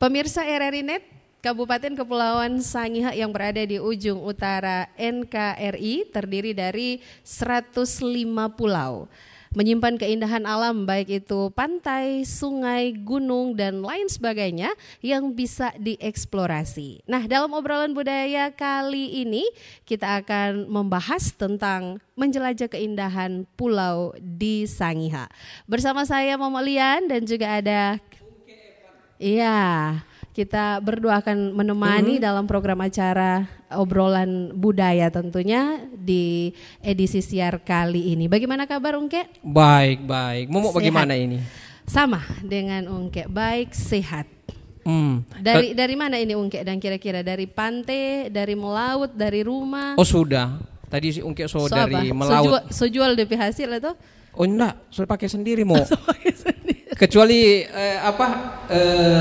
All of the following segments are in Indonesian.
Pemirsa RRI Net, Kabupaten Kepulauan Sangihe yang berada di ujung utara NKRI terdiri dari 105 pulau. Menyimpan keindahan alam baik itu pantai, sungai, gunung, dan lain sebagainya yang bisa dieksplorasi. Nah, dalam obrolan budaya kali ini kita akan membahas tentang menjelajah keindahan pulau di Sangihe. Bersama saya Momo Lian dan juga ada kita berdua akan menemani dalam program acara obrolan budaya tentunya di edisi siar kali ini. Bagaimana kabar Ungke? Baik. Momo Sehat. bagaimana ini? Sama dengan Ungke, baik sehat. Dari mana ini Ungke dan kira-kira dari pantai, dari melaut, dari rumah? Oh sudah. Tadi si Ungke dari melaut. Jual DP hasil itu? Oh enggak, saya pakai sendiri Mo. Kecuali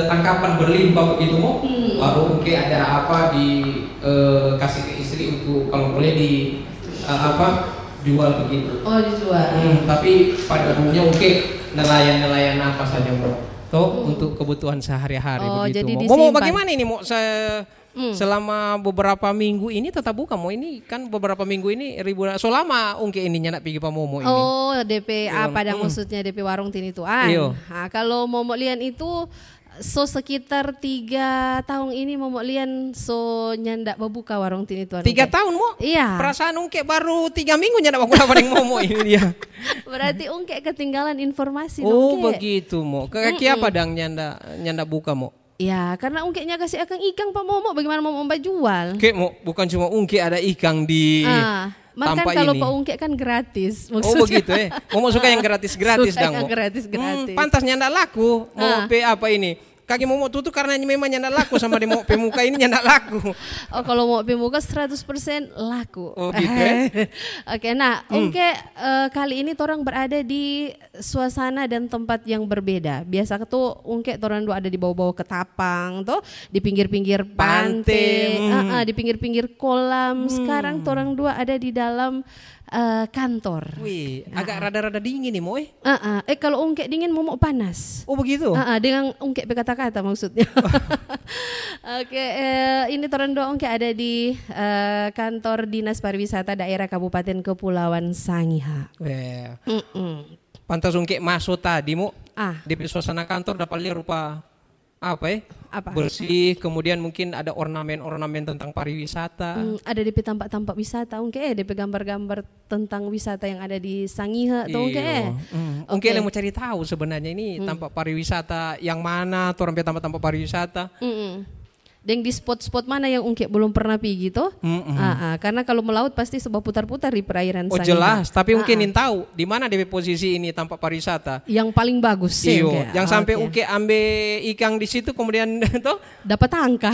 tangkapan berlimpah begitu Mo. Baru Ungke ada kasih ke istri untuk kalau boleh jual begitu. Oh dijual. Tapi pada umumnya Ungke nelayan apa saja Mo. Untuk kebutuhan sehari-hari begitu jadi Mo. Mo bagaimana ini Mo? Selama beberapa minggu ini tetap buka Mo, ini kan beberapa minggu ini selama Ungke ini nyak pergi pa Momo ini. Oh DP Padang maksudnya DP warung tinituan. Nah, kalau Momo Lian itu sekitar 3 tahun ini Momo Lian nyandak membuka warung tinituan. 3 tahun Mo? Iya. Perasaan Ungke baru 3 minggu nyandak membuka padang Momo ini dia. Berarti Ungke ketinggalan informasi. Oh begitu Mo. Kaki apa dang nyandak buka Mo? Ya, karena Ungkeknya kasih akan ikan Pak Momo, bagaimana Momo jual? Oke, bukan cuma Ungke ada ikan di Makan kalau Pak Ungke kan gratis maksudnya. Oh begitu Momo suka yang gratis-gratis dang Mo. Gratis. Pantas nyandak laku. Momo apa ini? Kaki Momo tutup karena memang nyandak laku sama di Momo pemuka ini nyandak laku. Oh kalau Momo pemuka 100% laku. Oh gitu Oke, nah Ungke kali ini torang berada di suasana dan tempat yang berbeda. Biasa tuh Ungke torang dua ada di bawah-bawah ketapang tuh, di pinggir-pinggir pantai, di pinggir-pinggir kolam. Sekarang torang dua ada di dalam kantor. Wih, agak rada-rada dingin nih Mo. Kalau Ungke dingin Momo panas. Oh begitu. Dengan Ungke berkata-kata maksudnya. Oke, ini torang dua Ungke ada di kantor Dinas Pariwisata Daerah Kabupaten Kepulauan Sangihe. Pantas Ungke masuk tadi Mo. Di suasana kantor dapat lihat rupa bersih, kemudian mungkin ada ornamen-ornamen tentang pariwisata. Ada DP tampak-tampak wisata Ungke, DP gambar-gambar tentang wisata yang ada di Sangihe tuh Ungke. Ungke yang mau cari tahu sebenarnya ini tampak pariwisata yang mana, tuh tampak pariwisata. Dan di spot-spot mana yang Ungke belum pernah pergi gitu? Karena kalau melaut pasti sebab putar-putar di perairan Sangihe. Oh jelas, tapi Ungke ingin tahu di mana DP posisi ini tampak pariwisata. Yang paling bagus sih. Yang sampai Ungke ambil ikan di situ kemudian tuh dapat angka.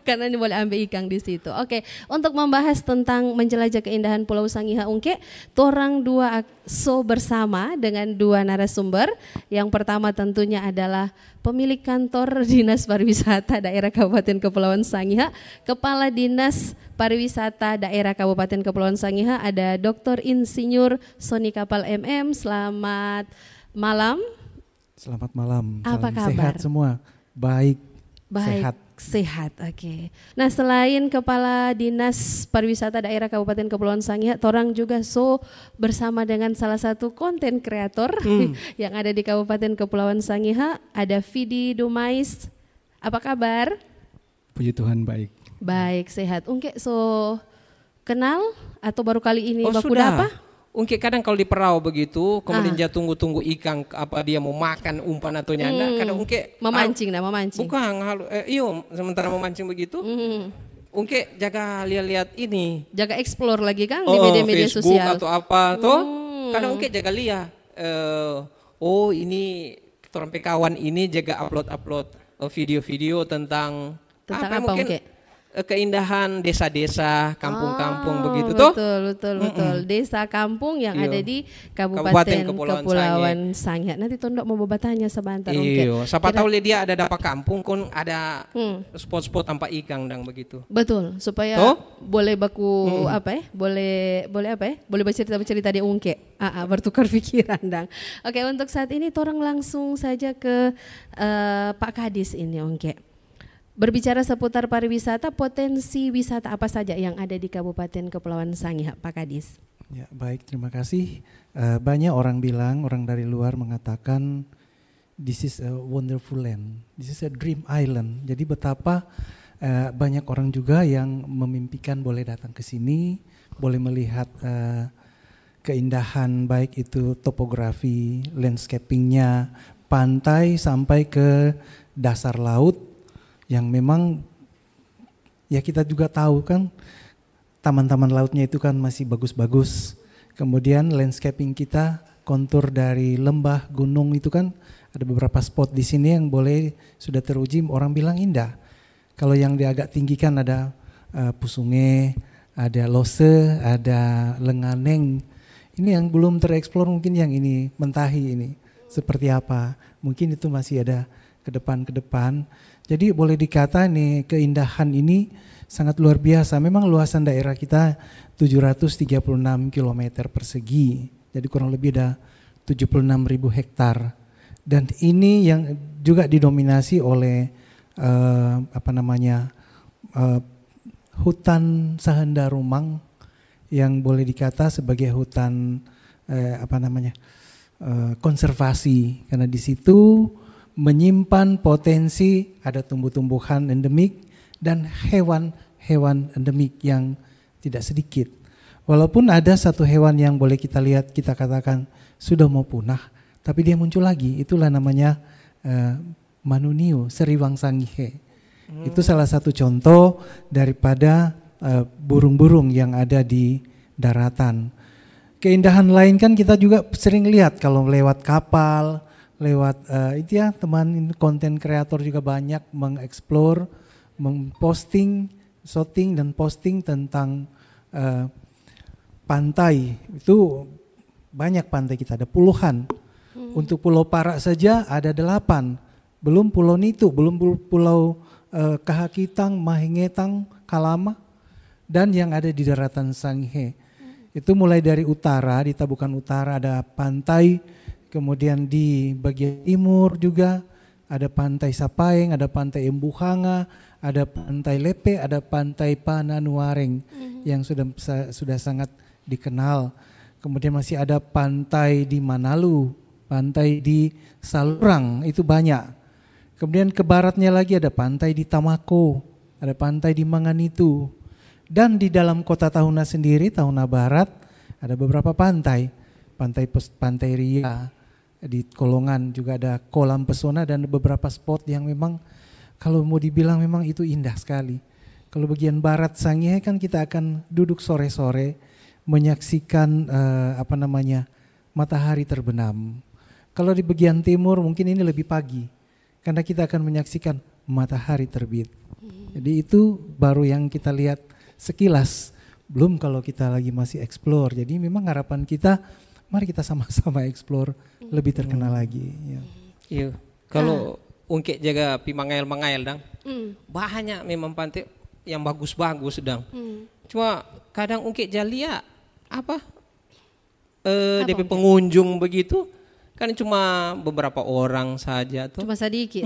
Karena ini boleh ambil ikan di situ. Oke, untuk membahas tentang menjelajah keindahan Pulau Sangihe Ungke, torang dua bersama dengan 2 narasumber. Yang pertama tentunya adalah pemilik kantor Dinas Pariwisata Daerah Kabupaten Kepulauan Sangihe, Kepala Dinas Pariwisata Daerah Kabupaten Kepulauan Sangihe, ada Dr. Insinyur Sony Kapal MM. Selamat malam. Selamat malam. Apa kabar? Sehat semua. Baik. Sehat. Oke. Nah, selain Kepala Dinas Pariwisata Daerah Kabupaten Kepulauan Sangihe, torang juga bersama dengan salah satu konten kreator yang ada di Kabupaten Kepulauan Sangihe, ada Vidi Dumais. Apa kabar? Puji Tuhan baik. Baik, sehat. Ungke kenal atau baru kali ini baku sudah. apa? Ungke kadang kalau di perahu begitu, kemudian dia tunggu ikan dia mau makan umpan atau nyanda, kadang Ungke memancing. Bukan, sementara memancing begitu. Ungke jaga lihat ini. Jaga explore lagi kan di media-media Facebook sosial atau apa tuh. Kadang Ungke jaga lihat. Ini orang kawan ini jaga upload video-video tentang apa mungkin? keindahan desa-desa, kampung-kampung begitu betul, tuh. Betul. Desa kampung yang Iyo. ada di Kabupaten Kepulauan Kepulauan Sangihe. Nanti Tondok mau bertanya sebentar. Iyo, siapa tahu dia ada dapat kampung kun ada spot-spot tanpa ikan dan begitu. Betul, supaya boleh baku boleh bercerita di ungke. Bertukar pikiran dang. Oke, untuk saat ini torang langsung saja ke Pak Kadis ini ungke. Berbicara seputar pariwisata, potensi wisata apa saja yang ada di Kabupaten Kepulauan Sangihe, Pak Kadis? Ya, baik, terima kasih. Banyak orang bilang, orang dari luar mengatakan this is a wonderful land, this is a dream island. Jadi betapa banyak orang juga yang memimpikan boleh datang ke sini, boleh melihat keindahan baik itu topografi, landscapingnya, pantai sampai ke dasar laut. Yang memang ya kita juga tahu kan taman-taman lautnya itu kan masih bagus-bagus. Kemudian landscaping kita, kontur dari lembah, gunung itu kan ada beberapa spot di sini yang boleh sudah teruji orang bilang indah. Kalau yang di agak tinggi kan ada Pusunge, ada Lose, ada Lenganeng. Ini yang belum tereksplor mungkin yang ini Mentahi ini seperti apa. Mungkin itu masih ada ke depan. Jadi boleh dikata nih keindahan ini sangat luar biasa. Memang luasan daerah kita 736 km persegi. Jadi kurang lebih ada 76.000 hektar. Dan ini yang juga didominasi oleh hutan Sahenda Rumang yang boleh dikata sebagai hutan konservasi, karena di situ menyimpan potensi ada tumbuh-tumbuhan endemik dan hewan-hewan endemik yang tidak sedikit. Walaupun ada satu hewan yang boleh kita lihat, kita katakan sudah mau punah, tapi dia muncul lagi. Itulah namanya Manunio, Seriwang Sangihe. Itu salah satu contoh daripada burung-burung yang ada di daratan. Keindahan lain kan kita juga sering lihat kalau lewat kapal, lewat itu ya teman konten kreator juga banyak mengeksplor, memposting, shooting dan posting tentang pantai. Itu banyak pantai kita, ada puluhan. Untuk Pulau Parak saja ada 8. Belum Pulau Nitu, belum Pulau Kahakitang, Mahingetang, Kalama, dan yang ada di daratan Sangihe. Itu mulai dari utara, di Tabukan Utara ada pantai, kemudian di bagian timur juga ada pantai Sapaeng, ada pantai Embuhanga, ada pantai Lepe, ada pantai Pananuareng yang sudah sangat dikenal. Kemudian masih ada pantai di Manalu, pantai di Salurang, itu banyak. Kemudian ke baratnya lagi ada pantai di Tamako, ada pantai di Manganitu. Dan di dalam kota Tahuna sendiri, Tahuna Barat, ada beberapa pantai. Pantai Ria, di Kolongan juga ada kolam pesona dan beberapa spot yang memang kalau mau dibilang memang itu indah sekali. Kalau bagian barat Sangihe kan kita akan duduk sore-sore menyaksikan matahari terbenam. Kalau di bagian timur mungkin ini lebih pagi karena kita akan menyaksikan matahari terbit. Jadi itu baru yang kita lihat sekilas, belum kalau kita lagi masih explore. Jadi memang harapan kita mari kita sama-sama explore lebih terkenal lagi. Ya. Iya. Kalau ungkit jaga pimangail-mangail dang. Banyak memang pantai yang bagus-bagus dang. Cuma kadang ungkit jalia DP pengunjung begitu kan cuma beberapa orang saja tuh. Cuma sedikit.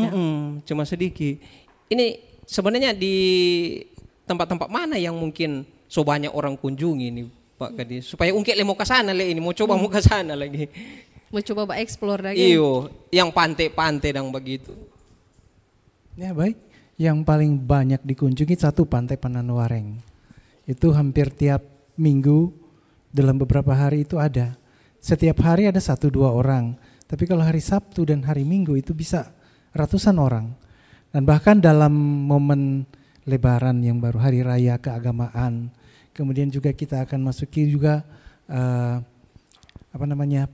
Cuma sedikit. Ini sebenarnya di tempat-tempat mana yang mungkin so banyak orang kunjungi nih Pak Kadis, supaya ungkit mau ke sana ini mau coba mau ke sana lagi. Mau coba explore lagi. Iyo, yang pantai-pantai dan begitu. Ya baik, yang paling banyak dikunjungi satu pantai Pananuareng. Itu hampir tiap minggu dalam beberapa hari itu ada. Setiap hari ada 1-2 orang. Tapi kalau hari Sabtu dan hari Minggu itu bisa ratusan orang. Dan bahkan dalam momen Lebaran yang baru hari raya keagamaan, kemudian juga kita akan masuki juga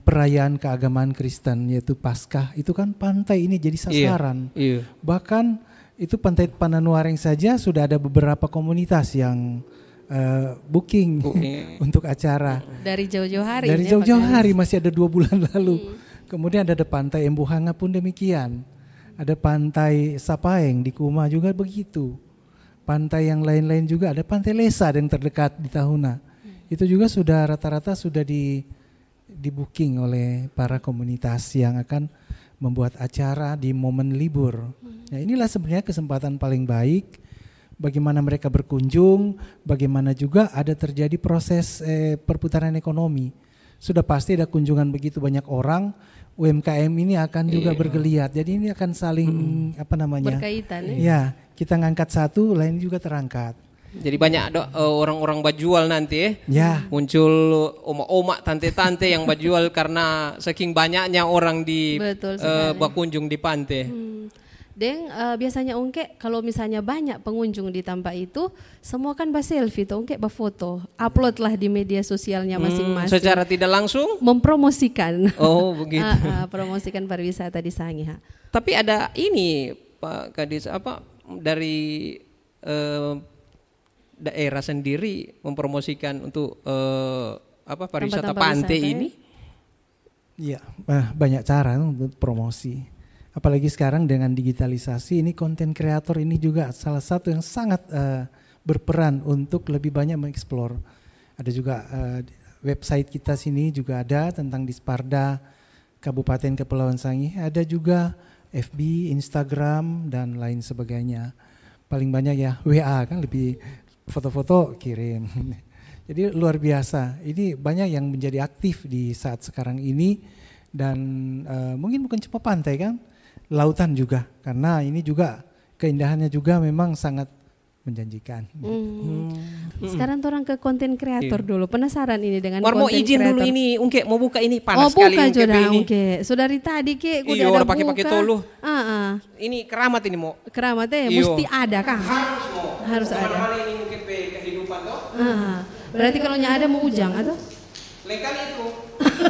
perayaan keagamaan Kristen yaitu Paskah. Itu kan pantai ini jadi sasaran. Iya. Bahkan itu Pantai Pananuareng saja sudah ada beberapa komunitas yang booking untuk acara. Dari jauh-jauh hari. Dari jauh-jauh hari, masih ada 2 bulan lalu. Kemudian ada Pantai Embuhanga pun demikian. Ada Pantai Sapaeng di Kuma juga begitu. Pantai yang lain-lain juga, ada Pantai Lesa yang terdekat di Tahuna. Itu juga sudah rata-rata sudah di booking oleh para komunitas yang akan membuat acara di momen libur. Nah, inilah sebenarnya kesempatan paling baik bagaimana mereka berkunjung, bagaimana juga ada terjadi proses perputaran ekonomi. Sudah pasti ada kunjungan begitu banyak orang, UMKM ini akan juga bergeliat. Jadi ini akan saling berkaitan. Ya, kita ngangkat satu, lain juga terangkat. Jadi banyak orang-orang bajual nanti muncul oma-oma, tante-tante yang bajual karena saking banyaknya orang di berkunjung di pantai. Dan biasanya ungke kalau misalnya banyak pengunjung di tempat itu, semua kan selfie tuh, ungke foto, upload lah di media sosialnya masing-masing. Secara tidak langsung mempromosikan. Oh begitu. Promosikan pariwisata di Sangihe. Tapi ada ini Pak Kadis, dari daerah sendiri mempromosikan untuk pariwisata pantai ini? Iya, banyak cara untuk promosi. Apalagi sekarang dengan digitalisasi, ini konten kreator ini juga salah satu yang sangat berperan untuk lebih banyak mengeksplor. Ada juga website kita sini juga ada tentang Disparda Kabupaten Kepulauan Sangihe. Ada juga FB, Instagram dan lain sebagainya. Paling banyak ya WA kan, lebih foto-foto kirim. Jadi luar biasa. Ini banyak yang menjadi aktif di saat sekarang ini dan mungkin bukan cuma pantai kan, lautan juga, karena ini juga keindahannya juga memang sangat menjanjikan. Sekarang orang ke konten kreator dulu. Penasaran ini dengan konten kreator. Mau izin dulu ini, Ungke mau buka ini panas sekali Ungke ini. Sudah dari tadi Ke udah ada pakai tolu. Ini keramat ini mau. Keramatnya mesti ada kah? Harus ada. Ini Ungke kehidupan toh. Berarti kalau ada mau ujang atau? Lain kali itu.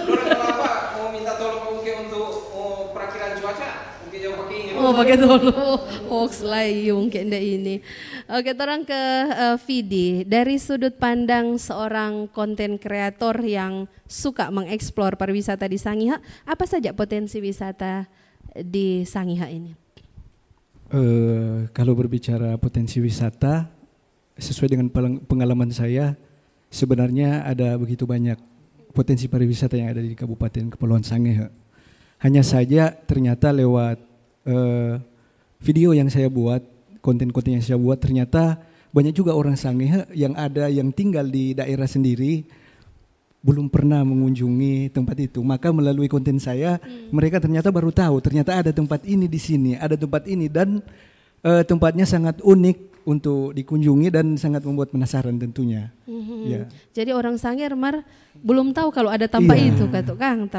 Orang mau minta tolong Ungke untuk perakiran cuaca. Pakai dulu hoax lah yung kenda ini. Oke, orang ke Vidi. Dari sudut pandang seorang konten kreator yang suka mengeksplor pariwisata di Sangihe, apa saja potensi wisata di Sangihe ini? Kalau berbicara potensi wisata, sesuai dengan pengalaman saya, sebenarnya ada begitu banyak potensi pariwisata yang ada di Kabupaten Kepulauan Sangihe. Hanya saja ternyata lewat video yang saya buat, konten-konten yang saya buat, ternyata banyak juga orang Sangihe yang tinggal di daerah sendiri belum pernah mengunjungi tempat itu. Maka melalui konten saya, mereka ternyata baru tahu ternyata ada tempat ini di sini, ada tempat ini, dan tempatnya sangat unik untuk dikunjungi dan sangat membuat penasaran tentunya. Ya. Jadi orang Sangihe belum tahu kalau ada tempat itu, Kang,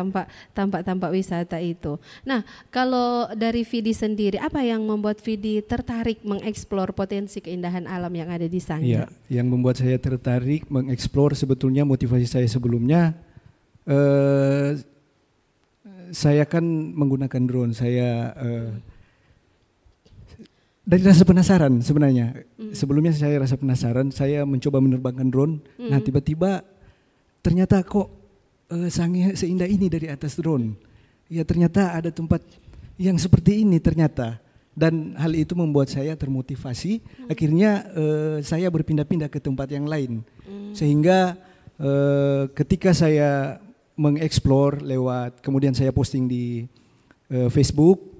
tempat wisata itu. Nah, kalau dari Vidi sendiri, apa yang membuat Vidi tertarik mengeksplor potensi keindahan alam yang ada di Sangihe? Ya, yang membuat saya tertarik mengeksplor sebetulnya motivasi saya sebelumnya, saya kan menggunakan drone, saya dari rasa penasaran sebenarnya. Sebelumnya saya rasa penasaran, saya mencoba menerbangkan drone. Nah tiba-tiba ternyata kok Sangihe seindah ini dari atas drone. Ya ternyata ada tempat yang seperti ini ternyata. Dan hal itu membuat saya termotivasi. Akhirnya saya berpindah-pindah ke tempat yang lain. Sehingga ketika saya mengeksplor lewat, kemudian saya posting di Facebook,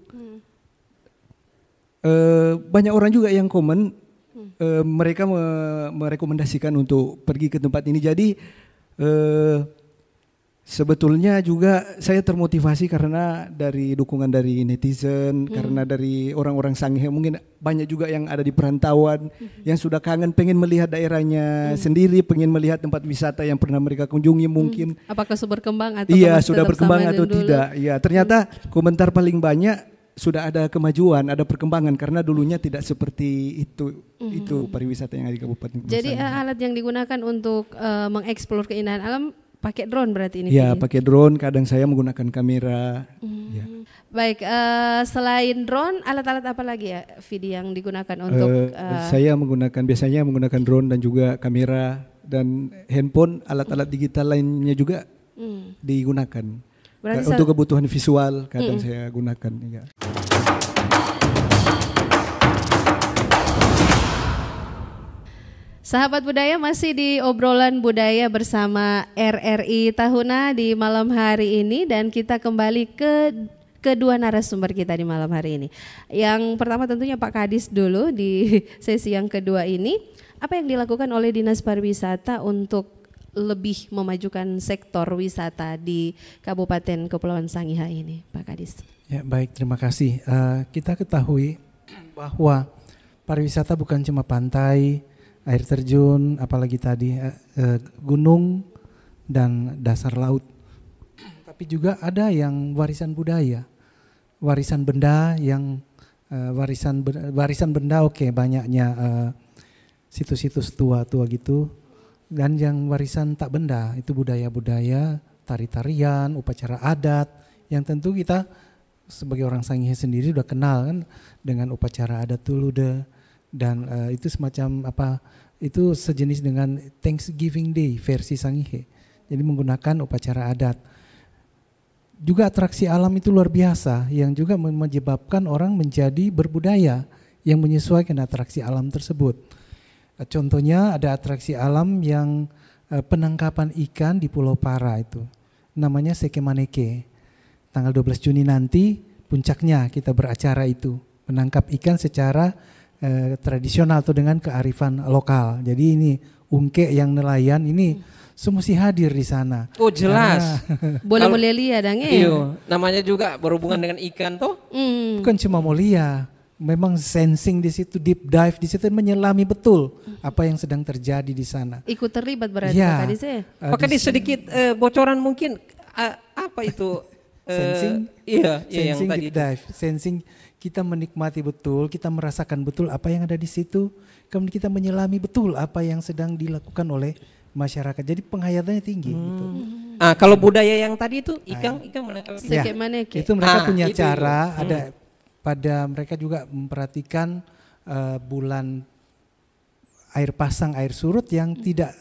banyak orang juga yang komen, mereka merekomendasikan untuk pergi ke tempat ini. Jadi sebetulnya juga saya termotivasi karena dari dukungan dari netizen, karena dari orang-orang Sangihe, mungkin banyak juga yang ada di perantauan yang sudah kangen, pengen melihat daerahnya sendiri, pengen melihat tempat wisata yang pernah mereka kunjungi mungkin. Apakah sudah berkembang atau sudah berkembang atau tidak? Iya, ternyata komentar paling banyak sudah ada kemajuan, ada perkembangan, karena dulunya tidak seperti itu pariwisata yang ada di Kabupaten Kepulauan Sangihe. Jadi alat yang digunakan untuk mengeksplor keindahan alam pakai drone berarti ini. Ya, Vidi? pakai drone, kadang saya menggunakan kamera. Ya. Baik, selain drone, alat-alat apa lagi ya, Vidi, yang digunakan untuk? Saya biasanya menggunakan drone dan juga kamera dan handphone, alat-alat digital lainnya juga digunakan. Berarti Untuk kebutuhan visual kadang saya gunakan. Ya. Sahabat budaya, masih di obrolan budaya bersama RRI Tahuna di malam hari ini, dan kita kembali ke kedua narasumber kita di malam hari ini. Yang pertama tentunya Pak Kadis dulu di sesi yang kedua ini. Apa yang dilakukan oleh Dinas Pariwisata untuk lebih memajukan sektor wisata di Kabupaten Kepulauan Sangihe ini, Pak Kadis? Ya, baik, terima kasih. Kita ketahui bahwa pariwisata bukan cuma pantai, air terjun, apalagi tadi gunung dan dasar laut. Tapi juga ada yang warisan budaya, warisan benda yang warisan benda banyaknya situs-situs tua-tua gitu. Dan yang warisan tak benda itu budaya-budaya, tari-tarian, upacara adat yang tentu kita sebagai orang Sangihe sendiri sudah kenal kan dengan upacara adat Tulude. Dan itu semacam itu sejenis dengan Thanksgiving Day versi Sangihe. Jadi menggunakan upacara adat. Juga atraksi alam itu luar biasa yang juga menyebabkan orang menjadi berbudaya yang menyesuaikan atraksi alam tersebut. Contohnya ada atraksi alam yang penangkapan ikan di Pulau Para itu. Namanya Sekemaneke. Tanggal 12 Juni nanti puncaknya kita beracara itu. Menangkap ikan secara tradisional atau dengan kearifan lokal. Jadi ini ungke yang nelayan ini semesti hadir di sana. Oh jelas. Boleh lihat dong. Iya, namanya juga berhubungan dengan ikan toh. Bukan cuma mau lihat, memang sensing di situ, deep dive di situ, menyelami betul apa yang sedang terjadi di sana. Ikut terlibat berarti Pak Kadis ya? Pak Kadis sedikit bocoran mungkin apa itu? Sensing, iya sensing yang tadi deep dive, sensing kita menikmati betul, kita merasakan betul apa yang ada di situ, kemudian kita menyelami betul apa yang sedang dilakukan oleh masyarakat. Jadi penghayatannya tinggi. Gitu. Kalau budaya yang tadi itu ikan menangkap Sekemaneke. Itu mereka punya itu. cara, ada pada mereka juga memperhatikan bulan air pasang, air surut yang tidak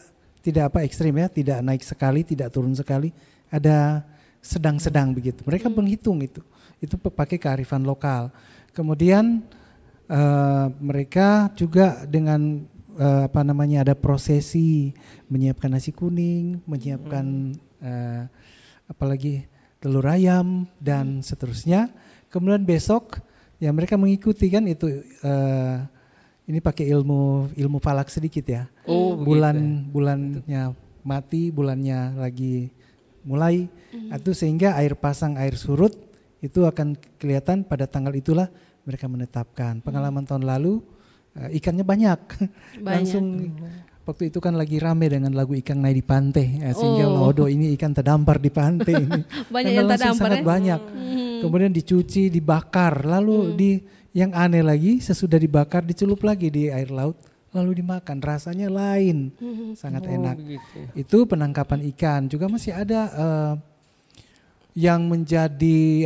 ekstrim ya, tidak naik sekali, tidak turun sekali, ada sedang-sedang begitu. Mereka menghitung itu pakai kearifan lokal. Kemudian mereka juga dengan ada prosesi, menyiapkan nasi kuning, menyiapkan apalagi telur ayam dan seterusnya. Kemudian besok ya mereka mengikuti kan itu ini pakai ilmu falak sedikit ya. Bulannya mati, bulannya lagi mulai itu sehingga air pasang, air surut itu akan kelihatan pada tanggal itulah mereka menetapkan. Pengalaman tahun lalu ikannya banyak. Langsung waktu itu kan lagi rame dengan lagu ikan naik di pantai sehingga lodo ini ikan terdampar di pantai ini. Banyak yang terdampar sangat banyak. Kemudian dicuci, dibakar, lalu yang aneh lagi sesudah dibakar dicelup lagi di air laut lalu dimakan, rasanya lain, sangat enak. Begitu. Itu penangkapan ikan. Juga masih ada yang menjadi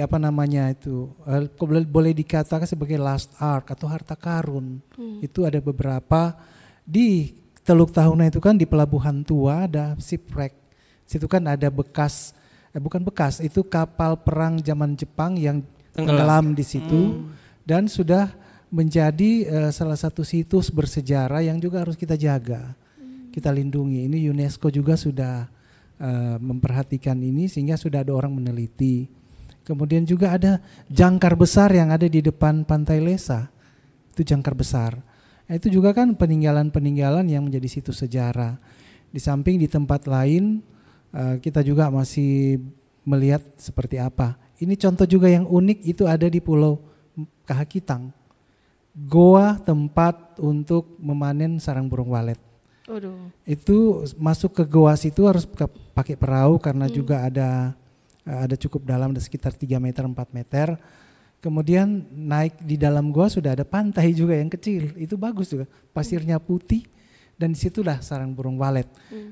boleh dikatakan sebagai last ark atau harta karun. Itu ada beberapa di Teluk Tahuna itu kan di Pelabuhan Tua ada shipwreck. Situ kan ada bekas, bukan bekas, itu kapal perang zaman Jepang yang tenggelam di situ dan sudah menjadi salah satu situs bersejarah yang juga harus kita jaga, kita lindungi. Ini UNESCO juga sudah memperhatikan ini sehingga sudah ada orang meneliti. Kemudian juga ada jangkar besar yang ada di depan Pantai Lesa, itu jangkar besar. Itu juga kan peninggalan-peninggalan yang menjadi situs sejarah. Di samping di tempat lain kita juga masih melihat seperti apa. Ini contoh juga yang unik itu ada di Pulau Kahakitang. Goa tempat untuk memanen sarang burung walet. Itu masuk ke goa situ harus pakai perahu karena juga ada cukup dalam, ada sekitar 3 meter 4 meter. Kemudian naik di dalam goa sudah ada pantai juga yang kecil, itu bagus juga. Pasirnya putih dan disitulah sarang burung walet.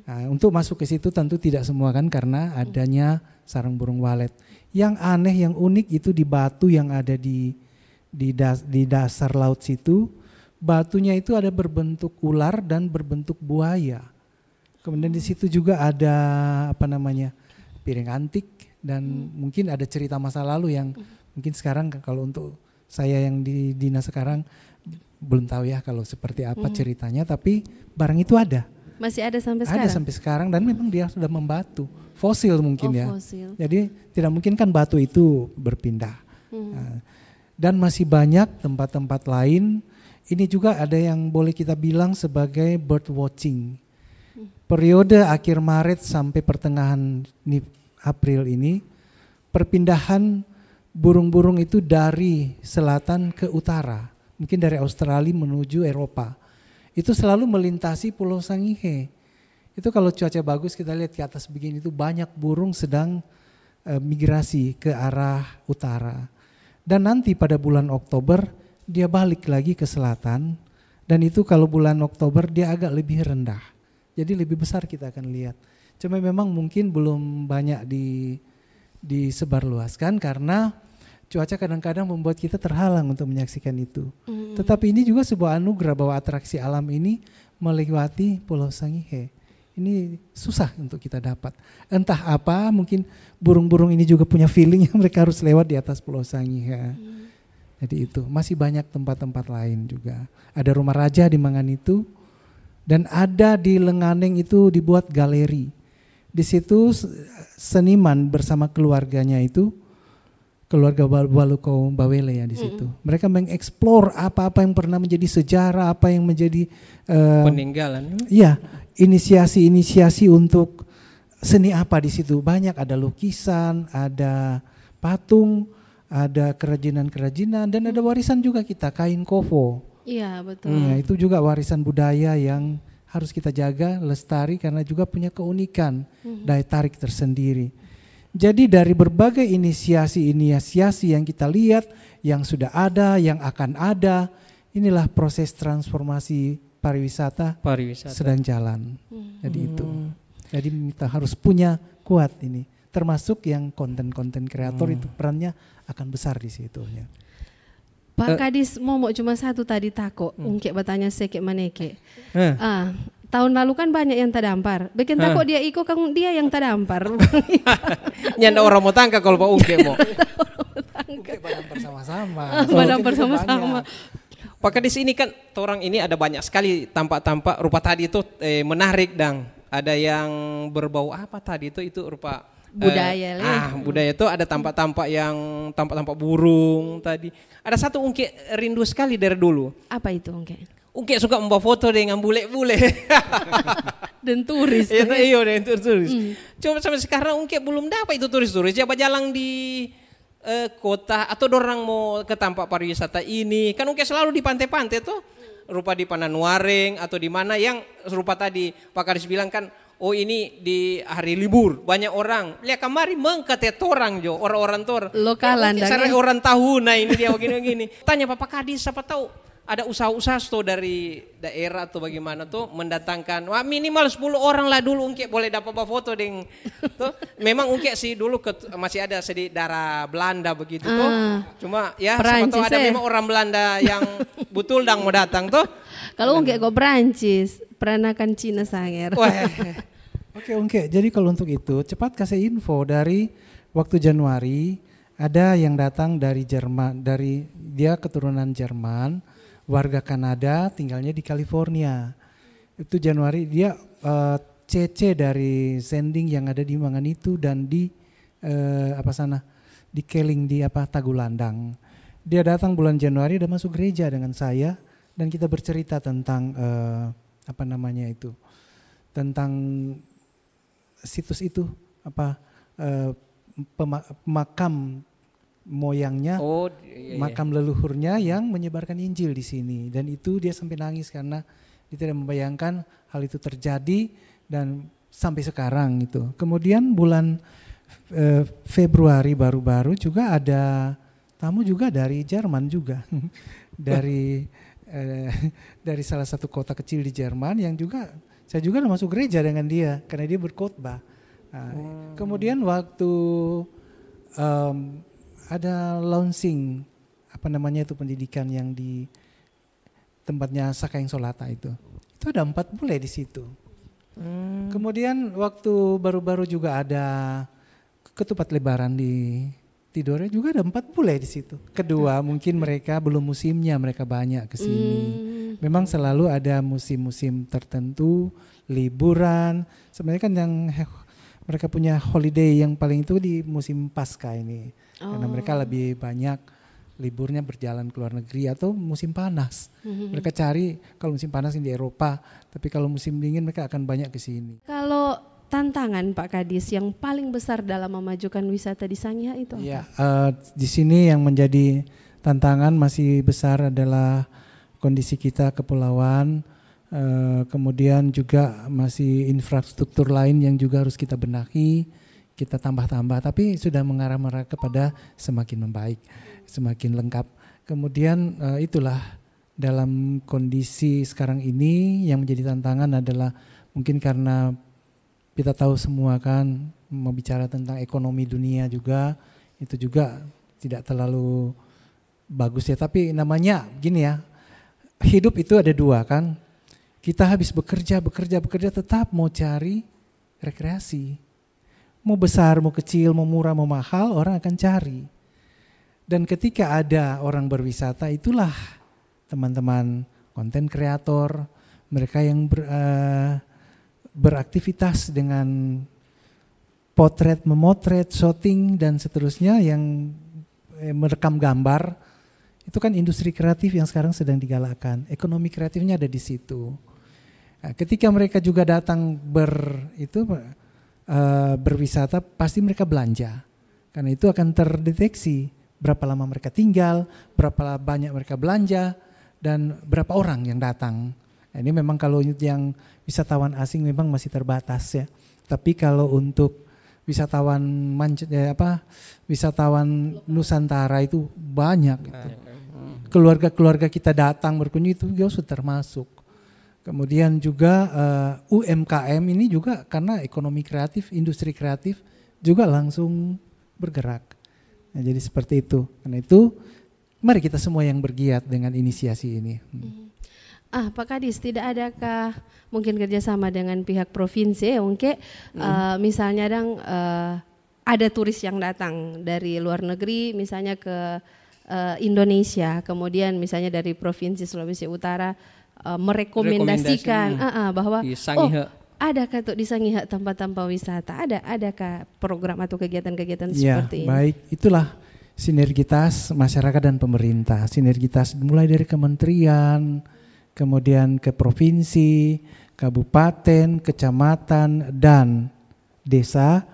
Nah, untuk masuk ke situ tentu tidak semua kan karena adanya sarang burung walet. Yang aneh, yang unik itu di batu yang ada di dasar laut situ, batunya itu ada berbentuk ular dan berbentuk buaya. Kemudian di situ juga ada piring antik dan mungkin ada cerita masa lalu yang mungkin sekarang kalau untuk saya yang di dinas sekarang belum tahu ya kalau seperti apa ceritanya, tapi barang itu ada. Masih ada sampai sekarang? Ada sampai sekarang dan memang dia sudah membatu. Fosil mungkin ya. Fosil. Jadi tidak mungkin kan batu itu berpindah. Dan masih banyak tempat-tempat lain. Ini juga ada yang boleh kita bilang sebagai bird watching. Periode akhir Maret sampai pertengahan April ini, perpindahan burung-burung itu dari selatan ke utara, mungkin dari Australia menuju Eropa. Itu selalu melintasi Pulau Sangihe. Itu kalau cuaca bagus kita lihat ke atas begini itu banyak burung sedang migrasi ke arah utara. Dan nanti pada bulan Oktober dia balik lagi ke selatan dan itu kalau bulan Oktober dia agak lebih rendah. Jadi lebih besar kita akan lihat. Cuma memang mungkin belum banyak disebarluaskan karena cuaca kadang-kadang membuat kita terhalang untuk menyaksikan itu. Tetapi ini juga sebuah anugerah bahwa atraksi alam ini melewati Pulau Sangihe. Ini susah untuk kita dapat. Entah apa, mungkin burung-burung ini juga punya feeling yang mereka harus lewat di atas Pulau Sangihe. Jadi itu, masih banyak tempat-tempat lain juga. Ada rumah raja di Manganitu dan ada di Lenganeng itu dibuat galeri. Di situ seniman bersama keluarganya itu, keluarga Walukau Bawele ya di situ. Mereka mengeksplor apa-apa yang pernah menjadi sejarah, apa yang menjadi peninggalan. Iya, inisiasi untuk seni apa di situ. Banyak ada lukisan, ada patung, ada kerajinan-kerajinan dan ada warisan juga kita, kain kofo. Iya, betul. Ya, itu juga warisan budaya yang harus kita jaga, lestari karena juga punya keunikan, daya tarik tersendiri. Jadi dari berbagai inisiasi yang kita lihat, yang sudah ada, yang akan ada, inilah proses transformasi pariwisata sedang jalan. Jadi itu. Jadi kita harus punya kuat ini. Termasuk yang konten-konten kreator itu perannya akan besar di situ. Pak Kadis momok cuma satu tadi tako, ungkek bertanya sekek maneke. Tahun lalu kan banyak yang tadampar. Bikin takut dia ikut kan dia yang tadampar. Nyanda orang mau tangka kalau Pak Ungke mau. Padam bersama-sama. Padam bersama-sama. Pak Kadis ini kan orang ini ada banyak sekali tampak-tampak rupa tadi itu menarik dang. Ada yang berbau apa tadi itu rupa budaya budaya itu ada tampak-tampak yang tampak-tampak burung tadi. Ada satu Ungke rindu sekali dari dulu. Apa itu Ungke? Ungke suka membawa foto dengan bule-bule. Dan turis. Iya, dan turis. Cuma sampai sekarang Ungke belum dapat itu turis-turis. Siapa jalan di kota atau dorang mau ke tempat pariwisata ini. Kan Ungke selalu di pantai-pantai tuh. Rupa di Pananuareng atau di mana yang rupa tadi Pak Kadis bilang kan, oh ini di hari libur banyak orang. Lihat kemari mengkete orang jo, orang-orang tor. Lokalan dan orang tahu nah ini dia begini-begini. Tanya Pak Kadis siapa tahu ada usaha-usaha tuh dari daerah atau bagaimana tuh mendatangkan minimal 10 orang lah dulu Ungke boleh dapat foto deng tuh. Memang Ungke sih dulu masih ada sedih darah Belanda begitu tuh. Cuma ya siapa tahu ada memang orang Belanda yang betul dang mau datang tuh. Kalau Ungke kok Perancis, peranakan Cina sanger. Oke Ungke, jadi kalau untuk itu cepat kasih info dari waktu Januari ada yang datang dari Jerman, dari dia keturunan Jerman. Warga Kanada tinggalnya di California. Itu Januari dia CC dari Sending yang ada di Manganitu dan di di Keling di Tagulandang. Dia datang bulan Januari dan masuk gereja dengan saya dan kita bercerita tentang tentang situs itu pemakam moyangnya, makam leluhurnya yang menyebarkan Injil di sini dan itu dia sampai nangis karena dia tidak membayangkan hal itu terjadi dan sampai sekarang itu. Kemudian bulan Februari baru-baru juga ada tamu juga dari Jerman juga dari dari salah satu kota kecil di Jerman yang juga saya juga masuk gereja dengan dia karena dia berkhotbah. Kemudian waktu ada launching pendidikan yang di tempatnya Sakaing Solata itu ada 4 bule di situ. Kemudian waktu baru-baru juga ada ketupat lebaran di Tidore juga ada 4 bule di situ. Kedua mungkin mereka belum musimnya, mereka banyak ke sini. Memang selalu ada musim-musim tertentu, liburan. Sebenarnya kan yang mereka punya holiday yang paling itu di musim Paskah ini. Karena mereka lebih banyak liburnya berjalan ke luar negeri atau musim panas. Mereka cari kalau musim panas di Eropa, tapi kalau musim dingin mereka akan banyak ke sini. Kalau tantangan Pak Kadis yang paling besar dalam memajukan wisata di Sangihe itu apa? Ya, di sini yang menjadi tantangan masih besar adalah kondisi kita kepulauan, kemudian juga masih infrastruktur lain yang juga harus kita benahi, kita tambah-tambah, tapi sudah mengarah kepada semakin membaik, semakin lengkap. Kemudian itulah dalam kondisi sekarang ini yang menjadi tantangan adalah mungkin karena kita tahu semua kan mau bicara tentang ekonomi dunia juga itu juga tidak terlalu bagus ya, tapi namanya gini ya, hidup itu ada 2 kan, kita habis bekerja tetap mau cari rekreasi, mau besar mau kecil mau murah mau mahal orang akan cari. Dan ketika ada orang berwisata itulah teman-teman konten kreator, mereka yang beraktivitas dengan potret, memotret, shooting dan seterusnya yang merekam gambar, itu kan industri kreatif yang sekarang sedang digalakkan. Ekonomi kreatifnya ada di situ. Nah, ketika mereka juga datang berwisata, pasti mereka belanja. Karena itu akan terdeteksi berapa lama mereka tinggal, berapa banyak mereka belanja, dan berapa orang yang datang. Nah, ini memang kalau yang wisatawan asing memang masih terbatas ya. Tapi kalau untuk wisatawan wisatawan Nusantara itu banyak. Gitu. Keluarga-keluarga kita datang berkunjung itu juga sudah termasuk. Kemudian juga UMKM ini juga karena ekonomi kreatif, industri kreatif juga langsung bergerak. Nah, jadi seperti itu. Karena itu mari kita semua yang bergiat dengan inisiasi ini. Pak Kadis, tidak adakah mungkin kerjasama dengan pihak provinsi mungkin misalnya ada turis yang datang dari luar negeri misalnya ke Indonesia, kemudian misalnya dari provinsi Sulawesi Utara merekomendasikan bahwa adakah tuh di Sangihe tempat-tempat wisata, adakah program atau kegiatan-kegiatan seperti ini? Baik, itulah sinergitas masyarakat dan pemerintah, sinergitas mulai dari kementerian, kemudian ke provinsi, kabupaten, kecamatan, dan desa,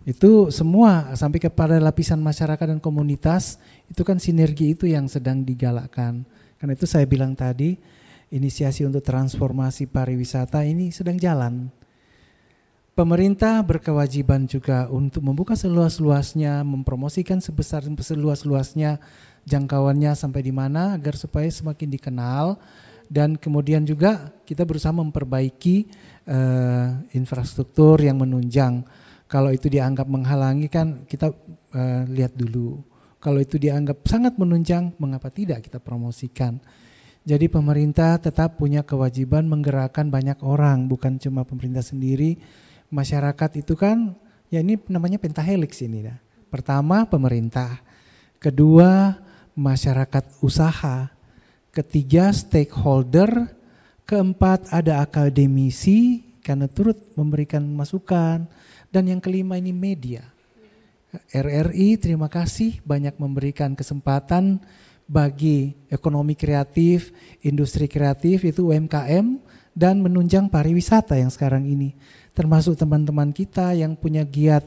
itu semua sampai kepada lapisan masyarakat dan komunitas, itu kan sinergi itu yang sedang digalakkan. Karena itu saya bilang tadi, inisiasi untuk transformasi pariwisata ini sedang jalan. Pemerintah berkewajiban juga untuk membuka seluas-luasnya, mempromosikan seluas-luasnya, jangkauannya sampai di mana agar supaya semakin dikenal. Dan kemudian juga kita berusaha memperbaiki infrastruktur yang menunjang. Kalau itu dianggap menghalangi kan kita lihat dulu. Kalau itu dianggap sangat menunjang, mengapa tidak kita promosikan. Jadi pemerintah tetap punya kewajiban menggerakkan banyak orang, bukan cuma pemerintah sendiri. Masyarakat itu kan, ya ini namanya pentahelix ini. Pertama pemerintah, kedua masyarakat usaha, ketiga stakeholder, keempat ada akademisi karena turut memberikan masukan, dan yang kelima ini media. RRI terima kasih banyak memberikan kesempatan bagi ekonomi kreatif, industri kreatif itu UMKM dan menunjang pariwisata yang sekarang ini. Termasuk teman-teman kita yang punya giat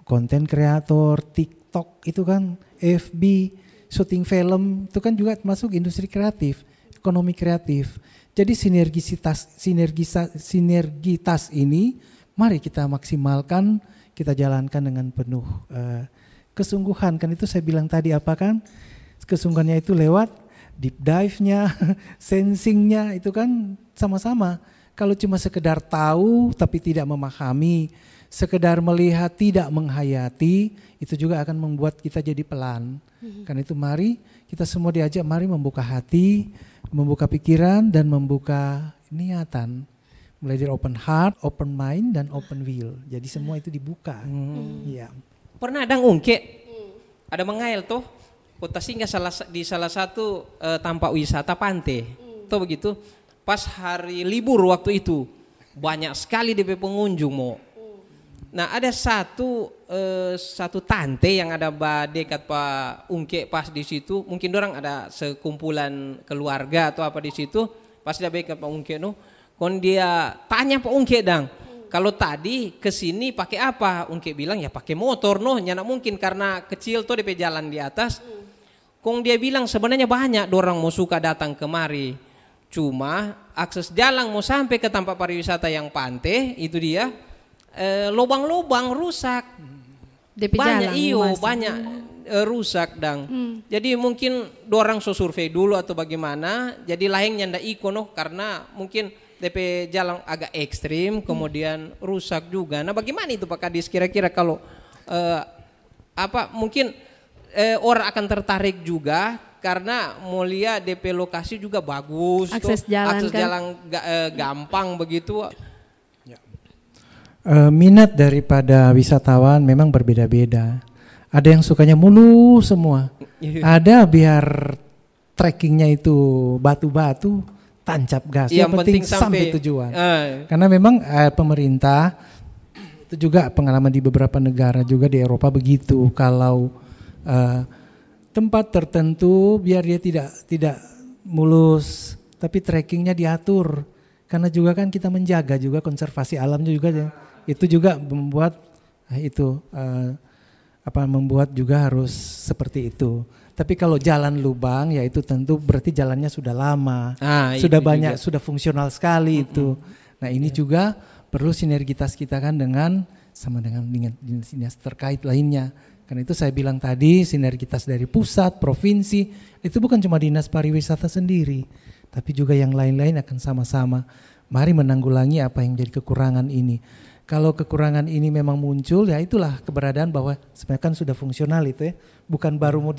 konten kreator, TikTok itu kan, FB, syuting film itu kan juga termasuk industri kreatif, ekonomi kreatif. Jadi sinergitas ini mari kita maksimalkan, kita jalankan dengan penuh kesungguhan. Kan itu saya bilang tadi apa kan? Kesungguhannya itu lewat deep dive-nya, sensing-nya itu kan sama-sama. Kalau cuma sekedar tahu tapi tidak memahami, sekedar melihat tidak menghayati, itu juga akan membuat kita jadi pelan. Karena itu mari kita semua diajak, mari membuka hati, membuka pikiran dan membuka niatan. Mulai dari open heart, open mind dan open will. Jadi semua itu dibuka. Iya. Pernah ada ngungke, ada mengail tuh, kota singgah di salah satu tempat wisata pantai. Tuh begitu, pas hari libur waktu itu, banyak sekali DP pengunjung mau. Nah ada satu tante yang ada dekat Pak Ungke pas di situ, mungkin orang ada sekumpulan keluarga atau apa di situ, pas dia dekat Pak Ungke kon dia tanya Pak Ungke dang, kalau tadi kesini pakai apa? Ungke bilang ya pakai motor nyana mungkin karena kecil tuh DP jalan di atas. Kong dia bilang sebenarnya banyak orang mau suka datang kemari, cuma akses jalan mau sampai ke tempat pariwisata yang pantai itu dia lubang-lubang rusak. DP banyak jalan, banyak rusak dang. Jadi mungkin orang survei dulu atau bagaimana, jadi lain nyanda iko karena mungkin DP jalan agak ekstrim, kemudian rusak juga. Nah bagaimana itu Pak Kadis kira-kira kalau mungkin orang akan tertarik juga karena mau lihat DP lokasi juga bagus, akses jalan gampang begitu. Minat daripada wisatawan memang berbeda-beda. Ada yang sukanya mulu semua. Ada biar trekkingnya itu batu-batu, tancap gas. Yang penting sampai tujuan. Karena memang pemerintah itu juga pengalaman di beberapa negara juga di Eropa begitu. Kalau tempat tertentu biar dia tidak mulus, tapi trekkingnya diatur. Karena juga kan kita menjaga juga konservasi alamnya juga. Itu juga membuat membuat juga harus seperti itu. Tapi kalau jalan lubang ya itu tentu berarti jalannya sudah lama, sudah banyak, juga sudah fungsional sekali itu. Nah ini juga perlu sinergitas kita kan dengan dinas terkait lainnya. Karena itu saya bilang tadi sinergitas dari pusat, provinsi itu bukan cuma dinas pariwisata sendiri, tapi juga yang lain-lain akan sama-sama. Mari menanggulangi apa yang jadi kekurangan ini. Kalau kekurangan ini memang muncul, ya itulah keberadaan bahwa sebenarnya kan sudah fungsional itu ya, bukan baru mau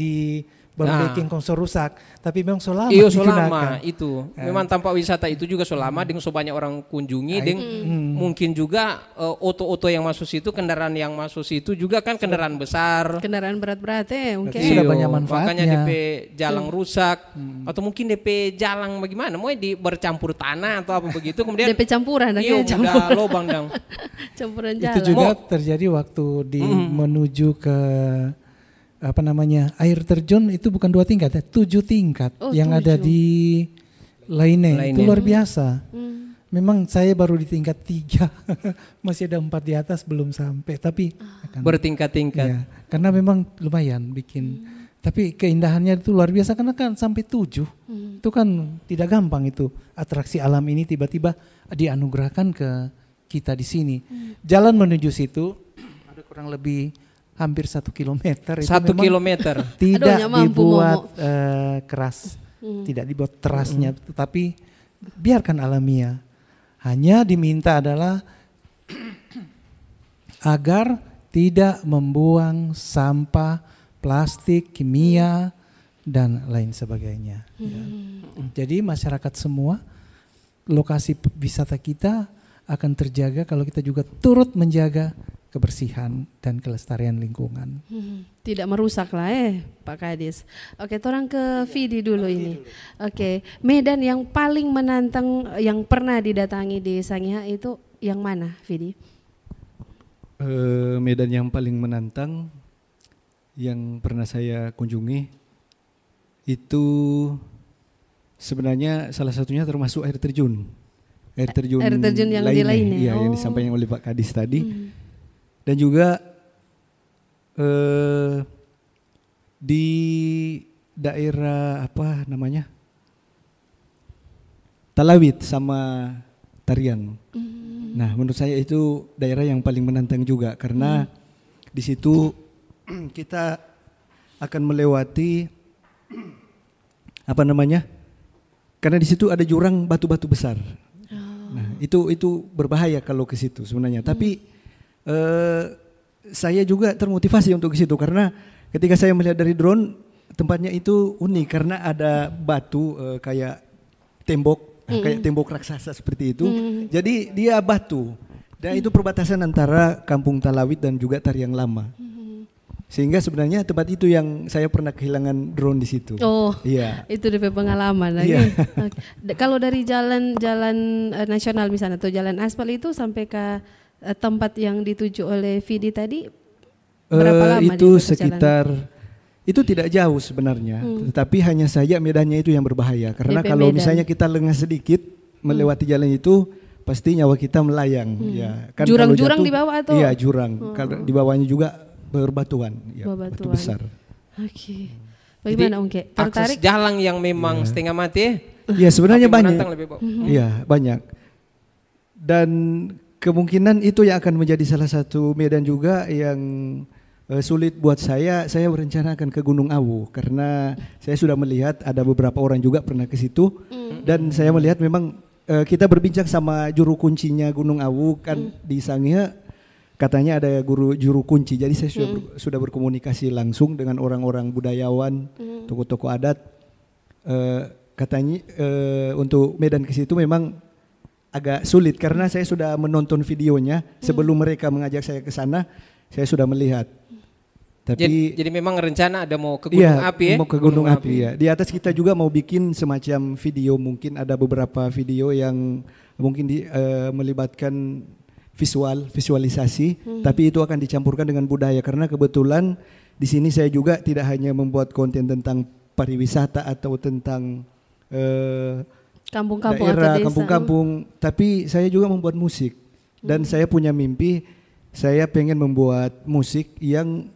baking konsor rusak, tapi memang selama itu. Memang tempat wisata itu juga selama dengan so banyak orang kunjungi, mungkin juga oto-oto yang masuk situ, kendaraan yang masuk situ juga kan kendaraan besar, kendaraan berat-berat mungkin. Sudah banyak manfaatnya. Makanya DP jalan rusak, atau mungkin DP jalan bagaimana, mau bercampur tanah atau apa begitu, kemudian DP campuran, udah lobang dong. Campuran jalan. Itu juga terjadi waktu menuju ke air terjun itu bukan 2 tingkat ya, 7 tingkat yang 7 ada di Laine. Itu luar biasa. Memang saya baru di tingkat 3, masih ada 4 di atas belum sampai, tapi bertingkat-tingkat. Ya, karena memang lumayan bikin. Tapi keindahannya itu luar biasa karena kan sampai 7. Itu kan tidak gampang itu atraksi alam ini tiba-tiba dianugerahkan ke kita di sini. Jalan menuju situ ada kurang lebih hampir 1 kilometer. 1 kilometer. Tidak dibuat keras, tidak dibuat terasnya, tetapi biarkan alamiah. Hanya diminta adalah agar tidak membuang sampah, plastik, kimia, dan lain sebagainya. Ya. Jadi masyarakat semua, lokasi wisata kita akan terjaga kalau kita juga turut menjaga kebersihan dan kelestarian lingkungan. Tidak merusak lah Pak Kadis. Oke, orang ke Vidi dulu ini. Oke, medan yang paling menantang yang pernah didatangi di Sangihe itu yang mana, Vidi? Medan yang paling menantang yang pernah saya kunjungi itu sebenarnya salah satunya termasuk air terjun. Air terjun yang di Laine. Iya, yang disampaikan oleh Pak Kadis tadi. Dan juga di daerah Talawit sama Tarian. Nah, menurut saya itu daerah yang paling menantang juga karena di situ kita akan melewati apa namanya? Karena di situ ada jurang batu-batu besar. Nah, itu berbahaya kalau ke situ sebenarnya. Tapi saya juga termotivasi untuk ke situ karena ketika saya melihat dari drone, tempatnya itu unik karena ada batu kayak tembok raksasa seperti itu. Jadi dia batu. Dan itu perbatasan antara Kampung Talawit dan juga Tariang Lama. Sehingga sebenarnya tempat itu yang saya pernah kehilangan drone di situ. Oh, iya. Itu DP pengalaman lagi. Iya. Kalau dari jalan nasional misalnya atau jalan aspal itu sampai ke tempat yang dituju oleh Vidi tadi berapa lama? Itu sekitar itu tidak jauh sebenarnya, tetapi hanya saja medannya itu yang berbahaya. Karena DP kalau medan. misalnya kita lengah sedikit melewati jalan itu, pasti nyawa kita melayang. Ya, kan Jurang-jurang kalau jatuh, di bawah atau? Iya, jurang. Kalau di bawahnya juga berbatuan, ya, batu Bebatuan. besar. Oke. Bagaimana Ungke? Tertarik? Akses jalan yang memang setengah mati. Ya sebenarnya tapi banyak. menantang lebih bagus. Iya banyak. Dan kemungkinan itu yang akan menjadi salah satu medan juga yang sulit buat saya. Saya berencana akan ke Gunung Awu karena saya sudah melihat ada beberapa orang juga pernah ke situ. Dan saya melihat memang kita berbincang sama juru kuncinya Gunung Awu kan di Sangihe. Katanya ada juru kunci, jadi saya sudah berkomunikasi langsung dengan orang-orang budayawan, tokoh-tokoh adat. Katanya untuk medan ke situ memang agak sulit karena saya sudah menonton videonya sebelum mereka mengajak saya ke sana, saya sudah melihat. Tapi jadi memang rencana ada mau ke Gunung Api ya? Mau ke Gunung Api ya. Di atas kita juga mau bikin semacam video, mungkin ada beberapa video yang mungkin melibatkan visualisasi, tapi itu akan dicampurkan dengan budaya karena kebetulan di sini saya juga tidak hanya membuat konten tentang pariwisata atau tentang Kampung-kampung daerah, atau desa. kampung-kampung, tapi saya juga membuat musik dan saya punya mimpi, saya pengen membuat musik yang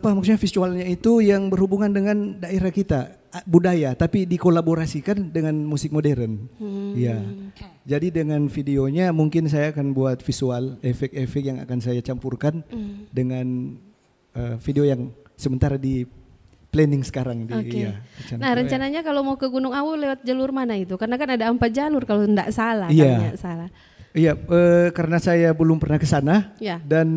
maksudnya visualnya itu yang berhubungan dengan daerah kita, budaya, tapi dikolaborasikan dengan musik modern. Ya. Jadi dengan videonya mungkin saya akan buat visual, efek-efek yang akan saya campurkan dengan video yang sementara di planning sekarang. Oke. Nah rencananya kalau mau ke Gunung Awu lewat jalur mana itu? Karena kan ada 4 jalur kalau tidak salah. Iya. Salah. Iya, karena saya belum pernah ke sana dan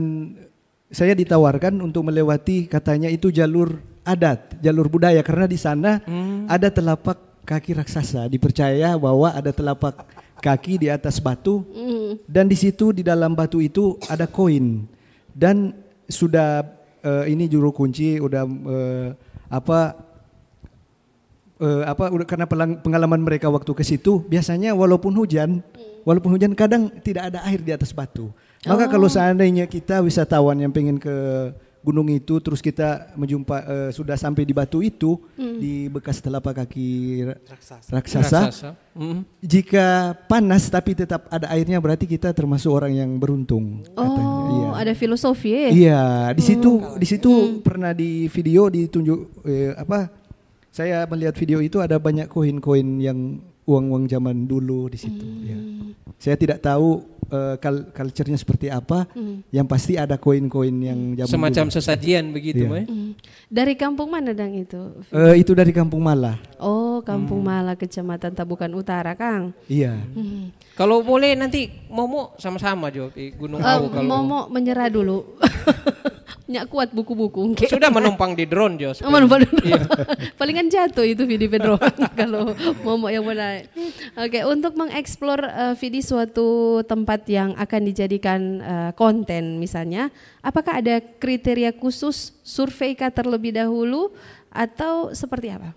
saya ditawarkan untuk melewati katanya itu jalur adat, jalur budaya karena di sana ada telapak kaki raksasa. Dipercaya bahwa ada telapak kaki di atas batu dan di situ di dalam batu itu ada koin dan sudah ini juru kunci udah udah karena pengalaman mereka waktu ke situ biasanya walaupun hujan kadang tidak ada air di atas batu. Maka kalau seandainya kita wisatawan yang pengen ke gunung itu terus kita sudah sampai di batu itu di bekas telapak kaki raksasa. Jika panas tapi tetap ada airnya berarti kita termasuk orang yang beruntung. Katanya. Iya. Ada filosofi ya? Iya, di situ pernah di video ditunjuk saya melihat video itu ada banyak koin-koin yang uang-uang zaman dulu di situ. Ya. Saya tidak tahu culture-nya seperti apa. Yang pasti ada koin-koin yang zaman semacam dulu. sesajian begitu, Iya. Dari kampung mana Dang itu? Itu dari Kampung Malah. Oh, Kampung Malah, Kecamatan Tabukan Utara, Kang. Iya. Kalau boleh nanti Momo sama-sama Jo di Gunung Awu kalau Momo menyerah dulu. Nyak kuat buku-buku. sudah menumpang di drone Jo. Palingan jatuh itu Vidi Pedro kalau Momo yang menaik. Oke, untuk mengeksplor Vidi suatu tempat yang akan dijadikan konten misalnya, apakah ada kriteria khusus survei kah terlebih dahulu atau seperti apa?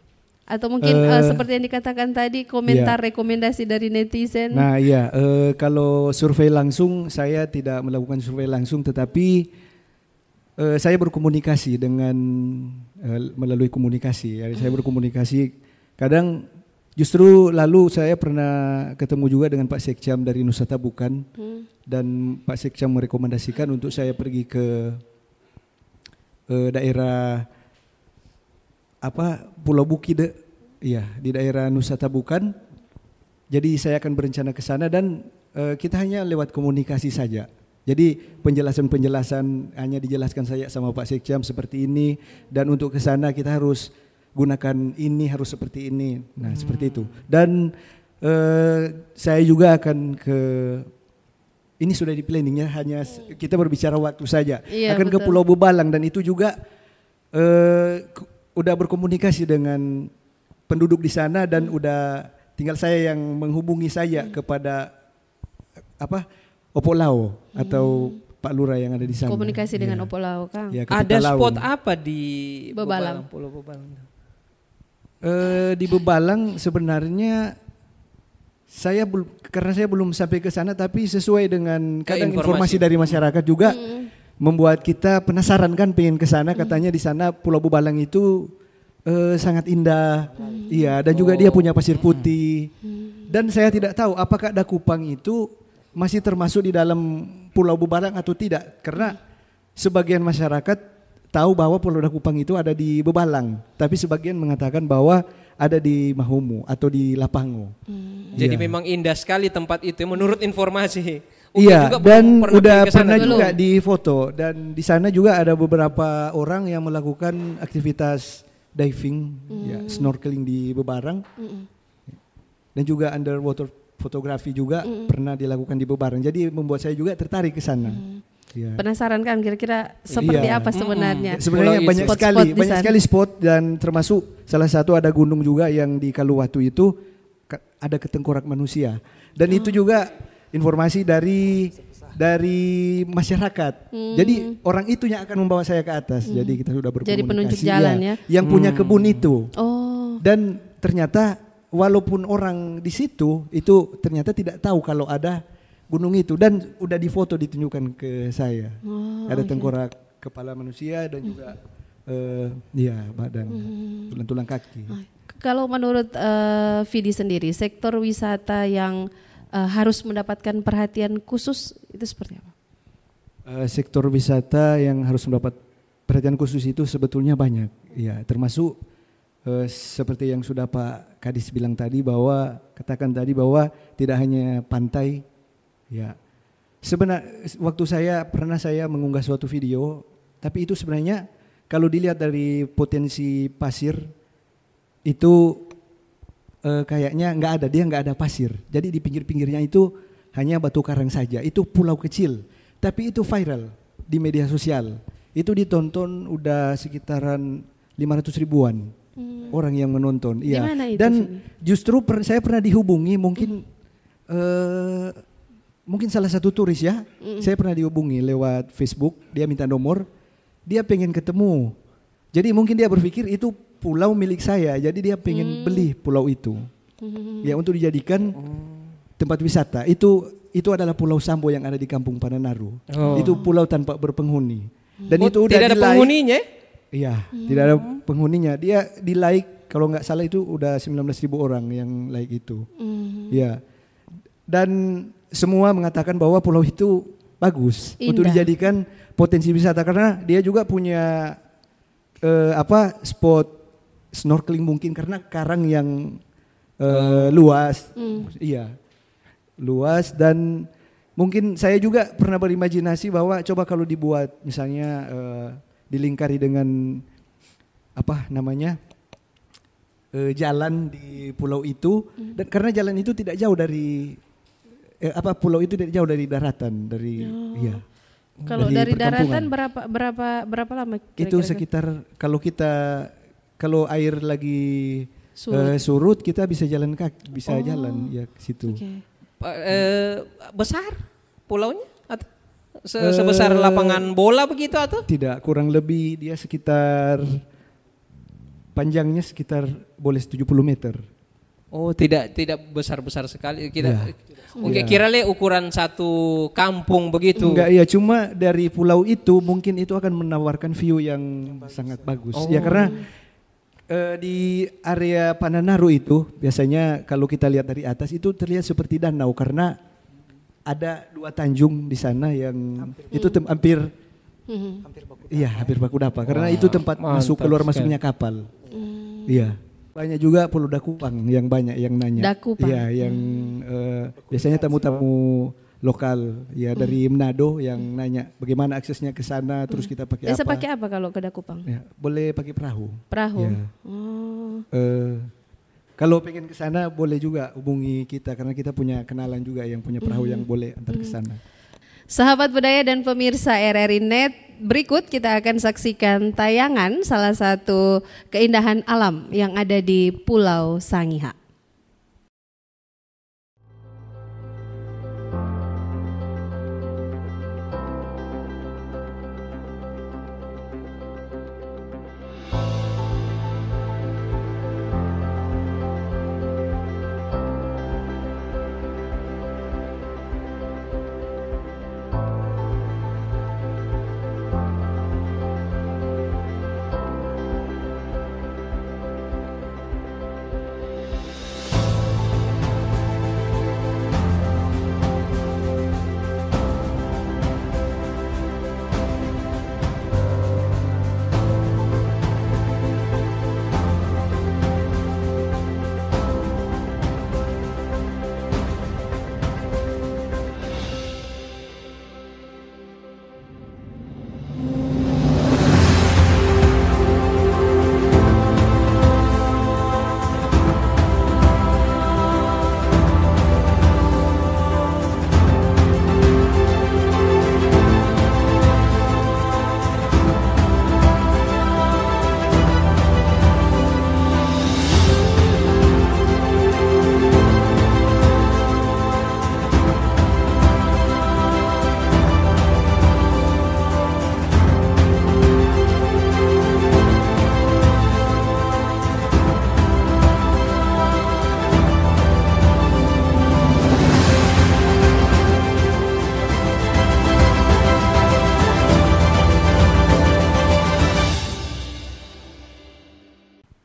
Atau mungkin seperti yang dikatakan tadi komentar rekomendasi dari netizen. Nah iya, kalau survei langsung saya tidak melakukan survei langsung tetapi saya berkomunikasi dengan melalui komunikasi. Saya berkomunikasi kadang justru lalu saya pernah ketemu juga dengan Pak Sekcam dari Nusa Tabukan dan Pak Sekcam merekomendasikan untuk saya pergi ke daerah Pulau Bukide, ya di daerah Nusa Tabukan. Jadi saya akan berencana ke sana dan kita hanya lewat komunikasi saja. Jadi penjelasan hanya dijelaskan saya sama Pak Sekcam seperti ini dan untuk ke sana kita harus gunakan ini harus seperti ini. Nah seperti itu. Dan saya juga akan ke, ini sudah di planningnya, hanya kita berbicara waktu saja. Iya, akan betul. ke Pulau Bebalang dan itu juga udah berkomunikasi dengan penduduk di sana dan udah tinggal saya yang menghubungi saya kepada Opolau atau Pak Lurah yang ada di sana. Komunikasi dengan Opolau, Kang. Ya, Ada Laung. spot apa di Bebalang? Pulau Bebalang? Di Bebalang sebenarnya karena saya belum sampai ke sana, tapi sesuai dengan kadang informasi dari masyarakat juga membuat kita penasaran kan, pengen ke sana. Katanya di sana Pulau Bebalang itu sangat indah, iya, dan juga dia punya pasir putih. Dan saya tidak tahu apakah Dakupang itu masih termasuk di dalam Pulau Bebalang atau tidak, karena sebagian masyarakat tahu bahwa Pulau Dakupang itu ada di Bebalang, tapi sebagian mengatakan bahwa ada di Mahumu atau di Lapango. Jadi memang indah sekali tempat itu menurut informasi. Iya, dan udah pernah dulu. juga di foto, dan di sana juga ada beberapa orang yang melakukan aktivitas diving, ya, snorkeling di Bebarang, dan juga underwater fotografi juga pernah dilakukan di Bebarang. Jadi membuat saya juga tertarik ke sana. Ya. Penasaran kan kira-kira seperti apa sebenarnya? Sebenarnya banyak Spot-spot sekali spot, dan termasuk salah satu ada gunung juga yang di Kaluwatu itu ada ketengkorak manusia, dan itu juga informasi dari masyarakat. Jadi orang itu yang akan membawa saya ke atas. Jadi kita sudah berkomunikasi. Jadi penunjuk jalan ya. Yang punya kebun itu. Oh. Dan ternyata walaupun orang di situ itu ternyata tidak tahu kalau ada gunung itu, dan udah difoto ditunjukkan ke saya. Ada tengkorak kepala manusia dan juga badan, tulang-tulang kaki. Kalau menurut Vidi sendiri, sektor wisata yang harus mendapatkan perhatian khusus itu seperti apa? Sektor wisata yang harus mendapat perhatian khusus itu sebetulnya banyak, ya, termasuk seperti yang sudah Pak Kadis bilang tadi, katakan tadi bahwa tidak hanya pantai, ya. Sebenarnya waktu pernah saya mengunggah suatu video, tapi itu sebenarnya kalau dilihat dari potensi pasir itu kayaknya dia nggak ada pasir. Jadi di pinggir-pinggirnya itu hanya batu karang saja. Itu pulau kecil, tapi itu viral di media sosial. Itu ditonton udah sekitaran 500 ribuan orang yang menonton. Iya. Dan justru saya pernah dihubungi mungkin salah satu turis ya. Saya pernah dihubungi lewat Facebook. Dia minta nomor. Dia pengen ketemu. Jadi mungkin dia berpikir itu pulau milik saya, jadi dia pengen beli pulau itu, ya, untuk dijadikan tempat wisata. Itu adalah Pulau Sambo yang ada di Kampung Pananaru. Itu pulau tanpa berpenghuni. Dan itu udah tidak ada penghuninya? Iya, tidak ada penghuninya. Dia di like, kalau nggak salah itu udah 19.000 orang yang like itu. Ya, dan semua mengatakan bahwa pulau itu bagus untuk dijadikan potensi wisata, karena dia juga punya spot snorkeling mungkin karena karang yang luas, iya, luas. Dan mungkin saya juga pernah berimajinasi bahwa coba kalau dibuat misalnya dilingkari dengan jalan di pulau itu, dan karena jalan itu tidak jauh dari pulau itu tidak jauh dari daratan, iya. Kalau dari daratan berapa lama kira-kira? Itu sekitar kalau air lagi surut kita bisa jalan kaki, jalan ya ke situ. Besar pulaunya atau sebesar lapangan bola begitu atau? Tidak, kurang lebih dia sekitar panjangnya sekitar boleh 70 meter. Oh, tidak besar-besar sekali. Kira ukuran satu kampung begitu. Enggak, ya, cuma dari pulau itu mungkin itu akan menawarkan view yang sangat bagus. Ya, karena di area Pananaru itu biasanya kalau kita lihat dari atas itu terlihat seperti danau, karena ada 2 tanjung di sana yang itu hampir baku dapa, karena itu tempat keluar masuknya kapal. Iya. Banyak juga Pulau Dakupang yang banyak yang nanya. Dakupang. Iya, yang biasanya tamu-tamu lokal ya dari Manado yang nanya bagaimana aksesnya ke sana, terus kita pakai Biasa apa? pakai apa kalau ke Dakupang? Ya, boleh pakai perahu. Perahu. Ya. Oh. Kalau pengen ke sana boleh juga hubungi kita karena kita punya kenalan juga yang punya perahu yang boleh antar ke sana. Sahabat budaya dan pemirsa RRI Net, berikut kita akan saksikan tayangan salah satu keindahan alam yang ada di Pulau Sangiha.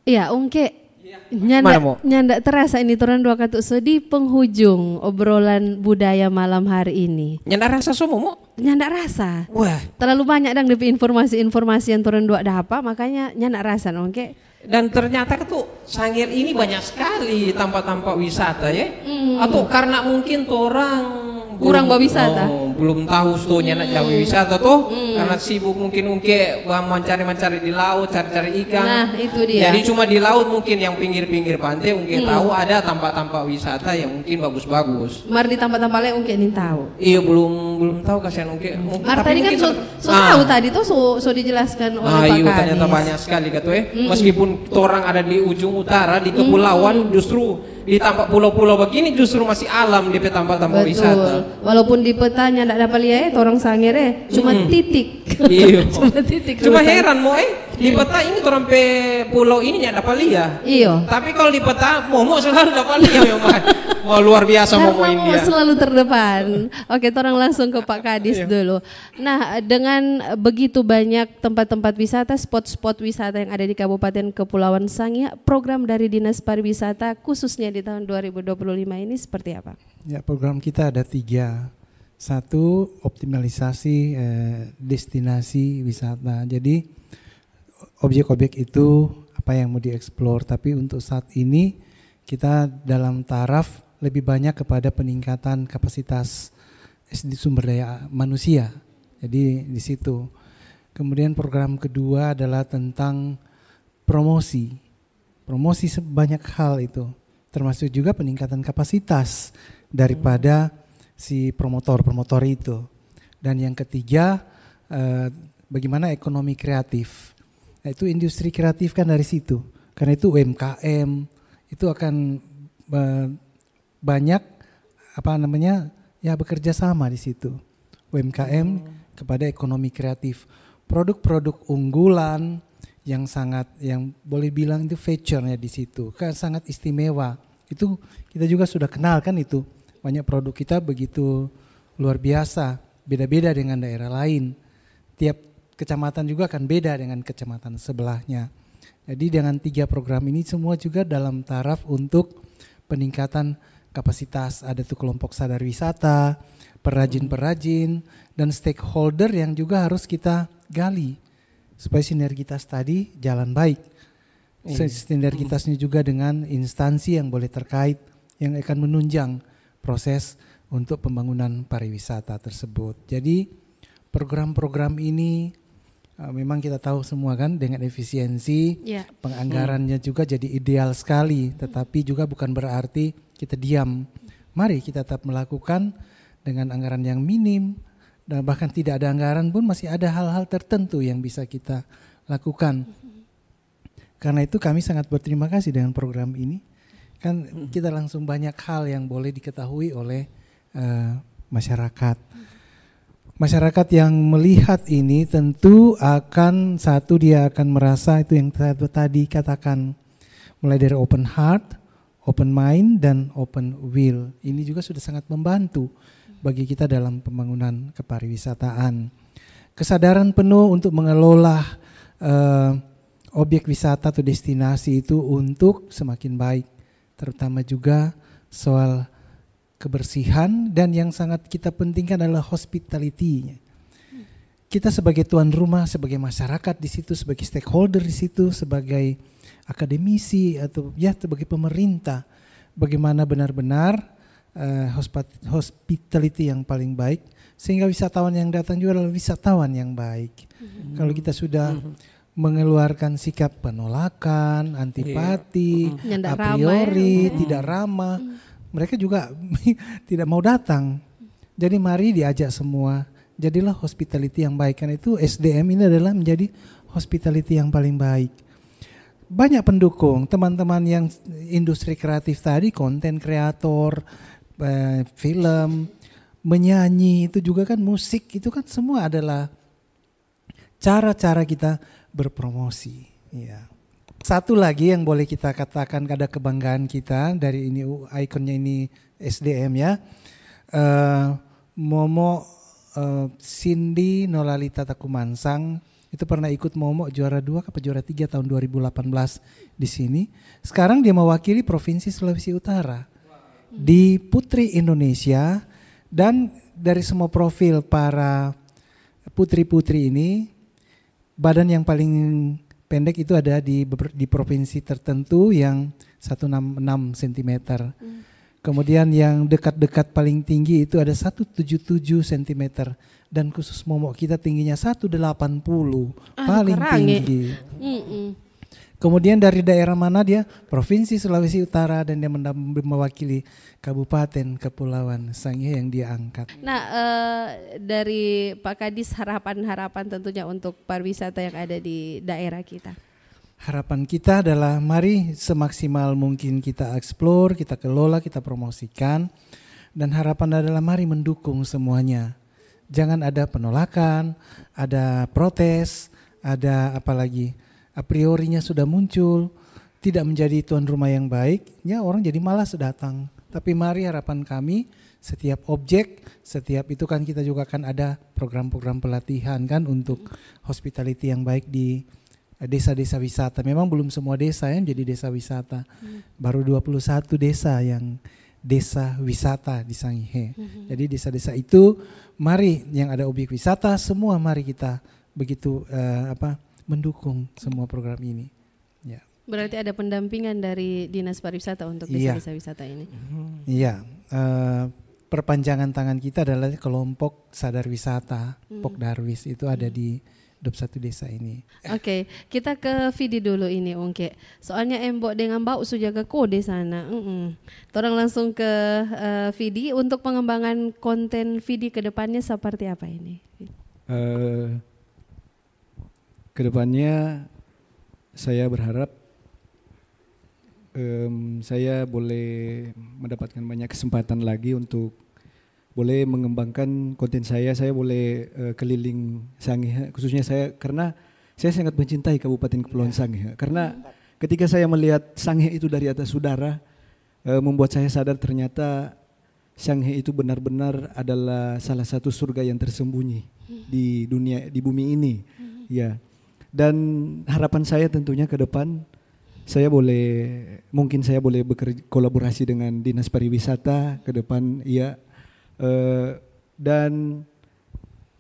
Iya, Ungke. Nyanda terasa ini turun dua katuk so di penghujung obrolan budaya malam hari ini. Nyanda rasa semua mo? Nyanda rasa. Wah, Terlalu banyak dang DP informasi-informasi yang turun dua apa, makanya nyanda rasa Ungke. dan ternyata tuh Sangir ini banyak sekali tempat-tempat wisata ya. Atau karena mungkin orang Kurang bawa wisata. Belum tahu tuh nyana jauh wisata tuh karena sibuk mungkin mencari di laut, cari-cari ikan. Nah, itu dia. Jadi cuma di laut mungkin yang pinggir-pinggir pantai mungkin tahu ada tempat-tempat wisata yang mungkin bagus-bagus. Mar di tempat-tempat lain Ungke nih tahu. Iya belum tahu kasihan mungkin. Mar tadi kan tahu tadi tuh so dijelaskan oleh Pak Iya Kadis. ternyata banyak sekali kata meskipun orang ada di ujung utara di kepulauan justru di tempat pulau-pulau begini justru masih alam di tempat-tempat wisata. Walaupun di petanya tidak dapat lihat orang Sangir cuma titik. Iya. Cuma titik. Cuma heran mo di peta ini orang pe pulau ini nggak dapat lihat. Iya. Tapi kalau di peta Momo selalu dapat lihat memang. Wah luar biasa Momo Karena India. selalu terdepan. Oke, orang langsung ke Pak Kadis dulu. Nah, dengan begitu banyak tempat-tempat wisata, spot-spot wisata yang ada di Kabupaten Kepulauan Sangiha, program dari Dinas Pariwisata khususnya di tahun 2025 ini seperti apa? Ya, program kita ada 3. Satu, optimalisasi destinasi wisata. Jadi objek-objek itu apa yang mau dieksplor. Tapi untuk saat ini kita dalam taraf lebih banyak kepada peningkatan kapasitas sumber daya manusia. Jadi di situ. Kemudian program kedua adalah tentang promosi. Promosi sebanyak hal itu. Termasuk juga peningkatan kapasitas daripada si promotor itu. Dan yang ketiga bagaimana ekonomi kreatif. Nah, itu industri kreatif kan dari situ. Karena itu UMKM itu akan banyak bekerja sama di situ. UMKM kepada ekonomi kreatif. Produk-produk unggulan yang boleh bilang itu feature-nya di situ. Kan sangat istimewa. Itu kita juga sudah kenal kan itu. Banyak produk kita begitu luar biasa, beda-beda dengan daerah lain. Tiap kecamatan juga akan beda dengan kecamatan sebelahnya. Jadi dengan 3 program ini semua juga dalam taraf untuk peningkatan kapasitas. Ada tuh kelompok sadar wisata, perajin-perajin, dan stakeholder yang juga harus kita gali supaya sinergitas tadi jalan baik. Sinergitasnya juga dengan instansi yang boleh terkait yang akan menunjang proses untuk pembangunan pariwisata tersebut. Jadi program-program ini memang kita tahu semua kan dengan efisiensi, penganggarannya juga jadi ideal sekali, tetapi juga bukan berarti kita diam. Mari kita tetap melakukan dengan anggaran yang minim, dan bahkan tidak ada anggaran pun masih ada hal-hal tertentu yang bisa kita lakukan. Karena itu kami sangat berterima kasih dengan program ini. Kan kita langsung banyak hal yang boleh diketahui oleh masyarakat. Masyarakat yang melihat ini tentu akan dia akan merasa itu yang tadi katakan, mulai dari open heart, open mind, dan open will. Ini juga sudah sangat membantu bagi kita dalam pembangunan kepariwisataan. Kesadaran penuh untuk mengelola objek wisata atau destinasi itu untuk semakin baik, terutama juga soal kebersihan, dan yang sangat kita pentingkan adalah hospitality-nya. Kita sebagai tuan rumah, sebagai masyarakat di situ, sebagai stakeholder di situ, sebagai akademisi atau sebagai pemerintah, bagaimana benar-benar hospitality yang paling baik, sehingga wisatawan yang datang juga adalah wisatawan yang baik. Kalau kita sudah mengeluarkan sikap penolakan, antipati, a priori, tidak ramah, mereka juga tidak mau datang. Jadi mari diajak semua, jadilah hospitality yang baik. Karena itu SDM ini adalah menjadi hospitality yang paling baik. Banyak pendukung, teman-teman yang industri kreatif tadi, konten kreator, film, menyanyi, itu juga kan musik, itu kan semua adalah cara-cara kita berpromosi. Ya. Satu lagi yang boleh kita katakan ada kebanggaan kita dari ini, ikonnya ini SDM ya. Momo Cindy Nolalita Takumansang itu pernah ikut Momo juara 2 atau juara 3 tahun 2018 di sini. Sekarang dia mewakili Provinsi Sulawesi Utara di Putri Indonesia, dan dari semua profil para putri-putri ini, badan yang paling pendek itu ada di provinsi tertentu yang 166 cm. Kemudian yang dekat-dekat paling tinggi itu ada 177 cm. Dan khusus momok kita tingginya 180, paling tinggi. Kemudian dari daerah mana dia? Provinsi Sulawesi Utara, dan dia mewakili Kabupaten Kepulauan Sangihe yang dia angkat. Nah, dari Pak Kadis, harapan-harapan tentunya untuk pariwisata yang ada di daerah kita. Harapan kita adalah mari semaksimal mungkin kita explore, kita kelola, kita promosikan. Dan harapan adalah mari mendukung semuanya. Jangan ada penolakan, ada protes, ada apalagi a priorinya sudah muncul, tidak menjadi tuan rumah yang baik, ya orang jadi malas datang. Tapi mari harapan kami, setiap objek, setiap itu kan kita juga akan ada program-program pelatihan kan untuk hospitality yang baik di desa-desa wisata. Memang belum semua desa yang jadi desa wisata. Baru 21 desa yang desa wisata di Sangihe. Jadi desa-desa itu mari yang ada objek wisata semua mari kita begitu mendukung semua program ini. Ya. Berarti ada pendampingan dari Dinas Pariwisata untuk desa-desa wisata ini. Iya. Perpanjangan tangan kita adalah kelompok sadar wisata, Pokdarwis itu ada di 21 desa ini. Oke, kita ke Vidi dulu ini Ungke. Soalnya Embok dengan Mbak sudah jaga kode sana. Orang langsung ke Vidi untuk pengembangan konten Vidi ke depannya seperti apa ini? Kedepannya saya berharap saya boleh mendapatkan banyak kesempatan lagi untuk boleh mengembangkan konten saya boleh keliling Sangihe, khususnya saya karena saya sangat mencintai Kabupaten Kepulauan Sangihe. Karena ketika saya melihat Sangihe itu dari atas udara, membuat saya sadar ternyata Sangihe itu benar-benar adalah salah satu surga yang tersembunyi di dunia, di bumi ini. Ya. Dan harapan saya tentunya ke depan mungkin saya boleh kolaborasi dengan Dinas Pariwisata ke depan, ya. Dan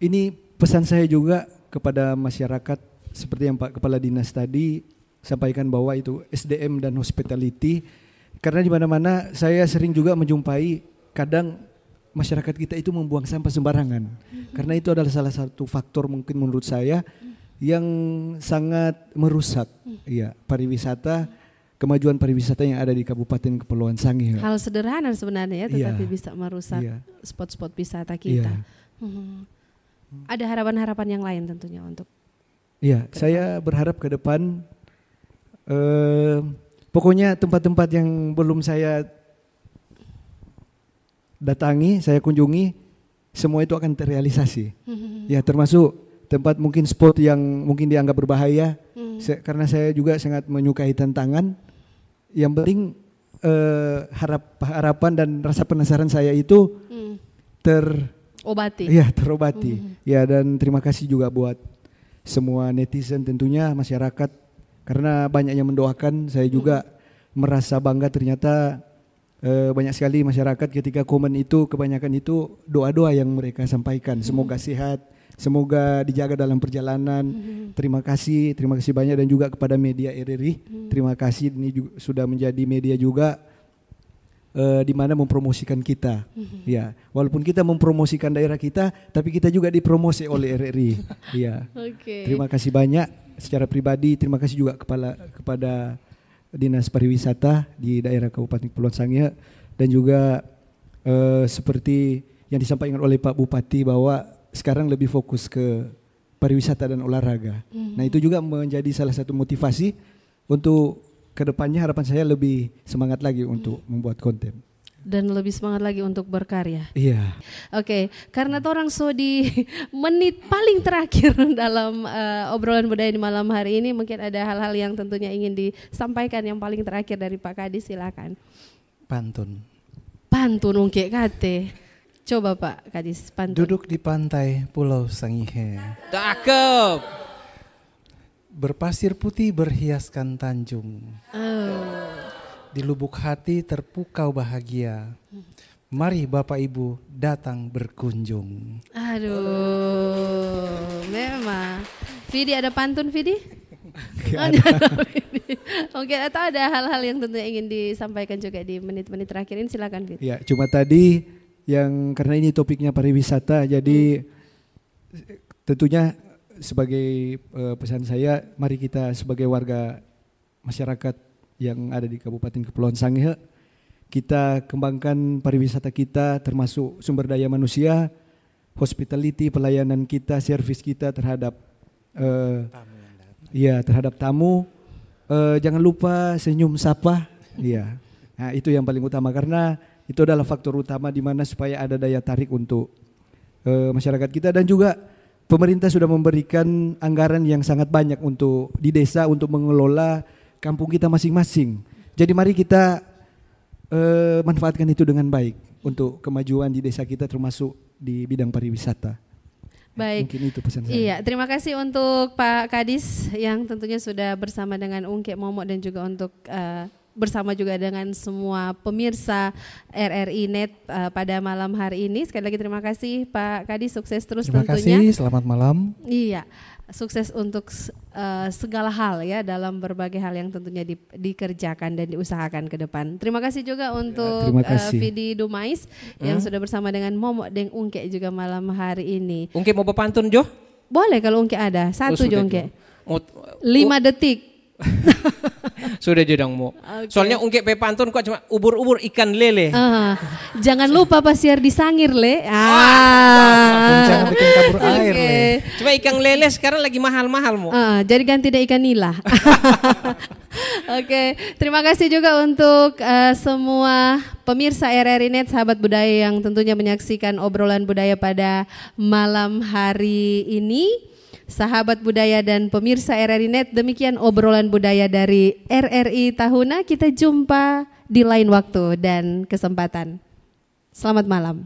ini pesan saya juga kepada masyarakat seperti yang Pak Kepala Dinas tadi sampaikan bahwa itu SDM dan hospitality, karena di mana-mana saya sering juga menjumpai kadang masyarakat kita itu membuang sampah sembarangan. Karena itu adalah salah satu faktor mungkin menurut saya yang sangat merusak ya pariwisata, kemajuan pariwisata yang ada di Kabupaten Kepulauan Sangihe. Hal sederhana sebenarnya ya, tetapi bisa merusak spot-spot wisata kita. Ada harapan-harapan yang lain tentunya untuk. Iya, saya berharap ke depan pokoknya tempat-tempat yang belum saya datangi, saya kunjungi, semua itu akan terrealisasi. Ya, termasuk tempat mungkin spot yang mungkin dianggap berbahaya, karena saya juga sangat menyukai tantangan. Yang penting harapan dan rasa penasaran saya itu terobati. Ya, dan terima kasih juga buat semua netizen tentunya, masyarakat, karena banyak yang mendoakan. Saya juga merasa bangga ternyata banyak sekali masyarakat ketika komen itu, kebanyakan itu doa-doa yang mereka sampaikan. Semoga sehat, semoga dijaga dalam perjalanan. Terima kasih banyak, dan juga kepada media RRI. Terima kasih, ini juga sudah menjadi media juga di mana mempromosikan kita. Ya, walaupun kita mempromosikan daerah kita, tapi kita juga dipromosi oleh RRI. Ya. Terima kasih banyak secara pribadi. Terima kasih juga kepada Dinas Pariwisata di daerah Kabupaten Kepulauan Sangihe, dan juga seperti yang disampaikan oleh Pak Bupati bahwa sekarang lebih fokus ke pariwisata dan olahraga. Nah, itu juga menjadi salah satu motivasi untuk kedepannya. Harapan saya lebih semangat lagi untuk membuat konten. Dan lebih semangat lagi untuk berkarya. Iya. Oke, karena orang so di menit paling terakhir dalam obrolan budaya di malam hari ini, mungkin ada hal-hal yang tentunya ingin disampaikan yang paling terakhir dari Pak Kadis, silakan. Pantun Ungke kate. Coba Pak Kadis, pantun. Duduk di pantai Pulau Sangihe, Cakep. berpasir putih berhiaskan tanjung. Di lubuk hati terpukau bahagia. Mari Bapak Ibu datang berkunjung. Aduh, memang. Vidi, ada pantun Vidi? Oke, atau ada hal-hal yang tentunya ingin disampaikan juga di menit-menit terakhir ini, silakan Vidi. Ya, cuma tadi yang karena ini topiknya pariwisata, jadi tentunya sebagai pesan saya, mari kita sebagai warga masyarakat yang ada di Kabupaten Kepulauan Sangihe, kita kembangkan pariwisata kita, termasuk sumber daya manusia, hospitality, pelayanan kita, servis kita terhadap terhadap tamu. Jangan lupa senyum sapa, ya. Nah, itu yang paling utama, karena itu adalah faktor utama di mana supaya ada daya tarik untuk masyarakat kita, dan juga pemerintah sudah memberikan anggaran yang sangat banyak untuk di desa untuk mengelola kampung kita masing-masing. Jadi mari kita manfaatkan itu dengan baik untuk kemajuan di desa kita, termasuk di bidang pariwisata. Baik. Mungkin itu pesan saya. Iya, terima kasih untuk Pak Kadis yang tentunya sudah bersama dengan Ungke Momok, dan juga untuk bersama juga dengan semua pemirsa RRI Net pada malam hari ini. Sekali lagi terima kasih Pak Kadis, sukses terus Terima tentunya. kasih, selamat malam. Iya, sukses untuk segala hal ya, dalam berbagai hal yang tentunya dikerjakan dan diusahakan ke depan. Terima kasih juga untuk Vidi Dumais yang sudah bersama dengan Momok dan Ungke juga malam hari ini. Ungke mau berpantun Jo? Boleh kalau Ungke ada, satu Jo Ungke. 5 detik. Sudah jedang mau. Soalnya Ungke pantun kok cuma ubur-ubur ikan lele. Jangan lupa pasiar disangir le. Jangan bikin kabur air le. Cuma ikan lele sekarang lagi mahal-mahal mau. Jadi ganti deh ikan nila. Oke, terima kasih juga untuk semua pemirsa RRI Net, sahabat budaya yang tentunya menyaksikan obrolan budaya pada malam hari ini. Sahabat budaya dan pemirsa RRI Net, demikian obrolan budaya dari RRI Tahuna. Kita jumpa di lain waktu dan kesempatan. Selamat malam.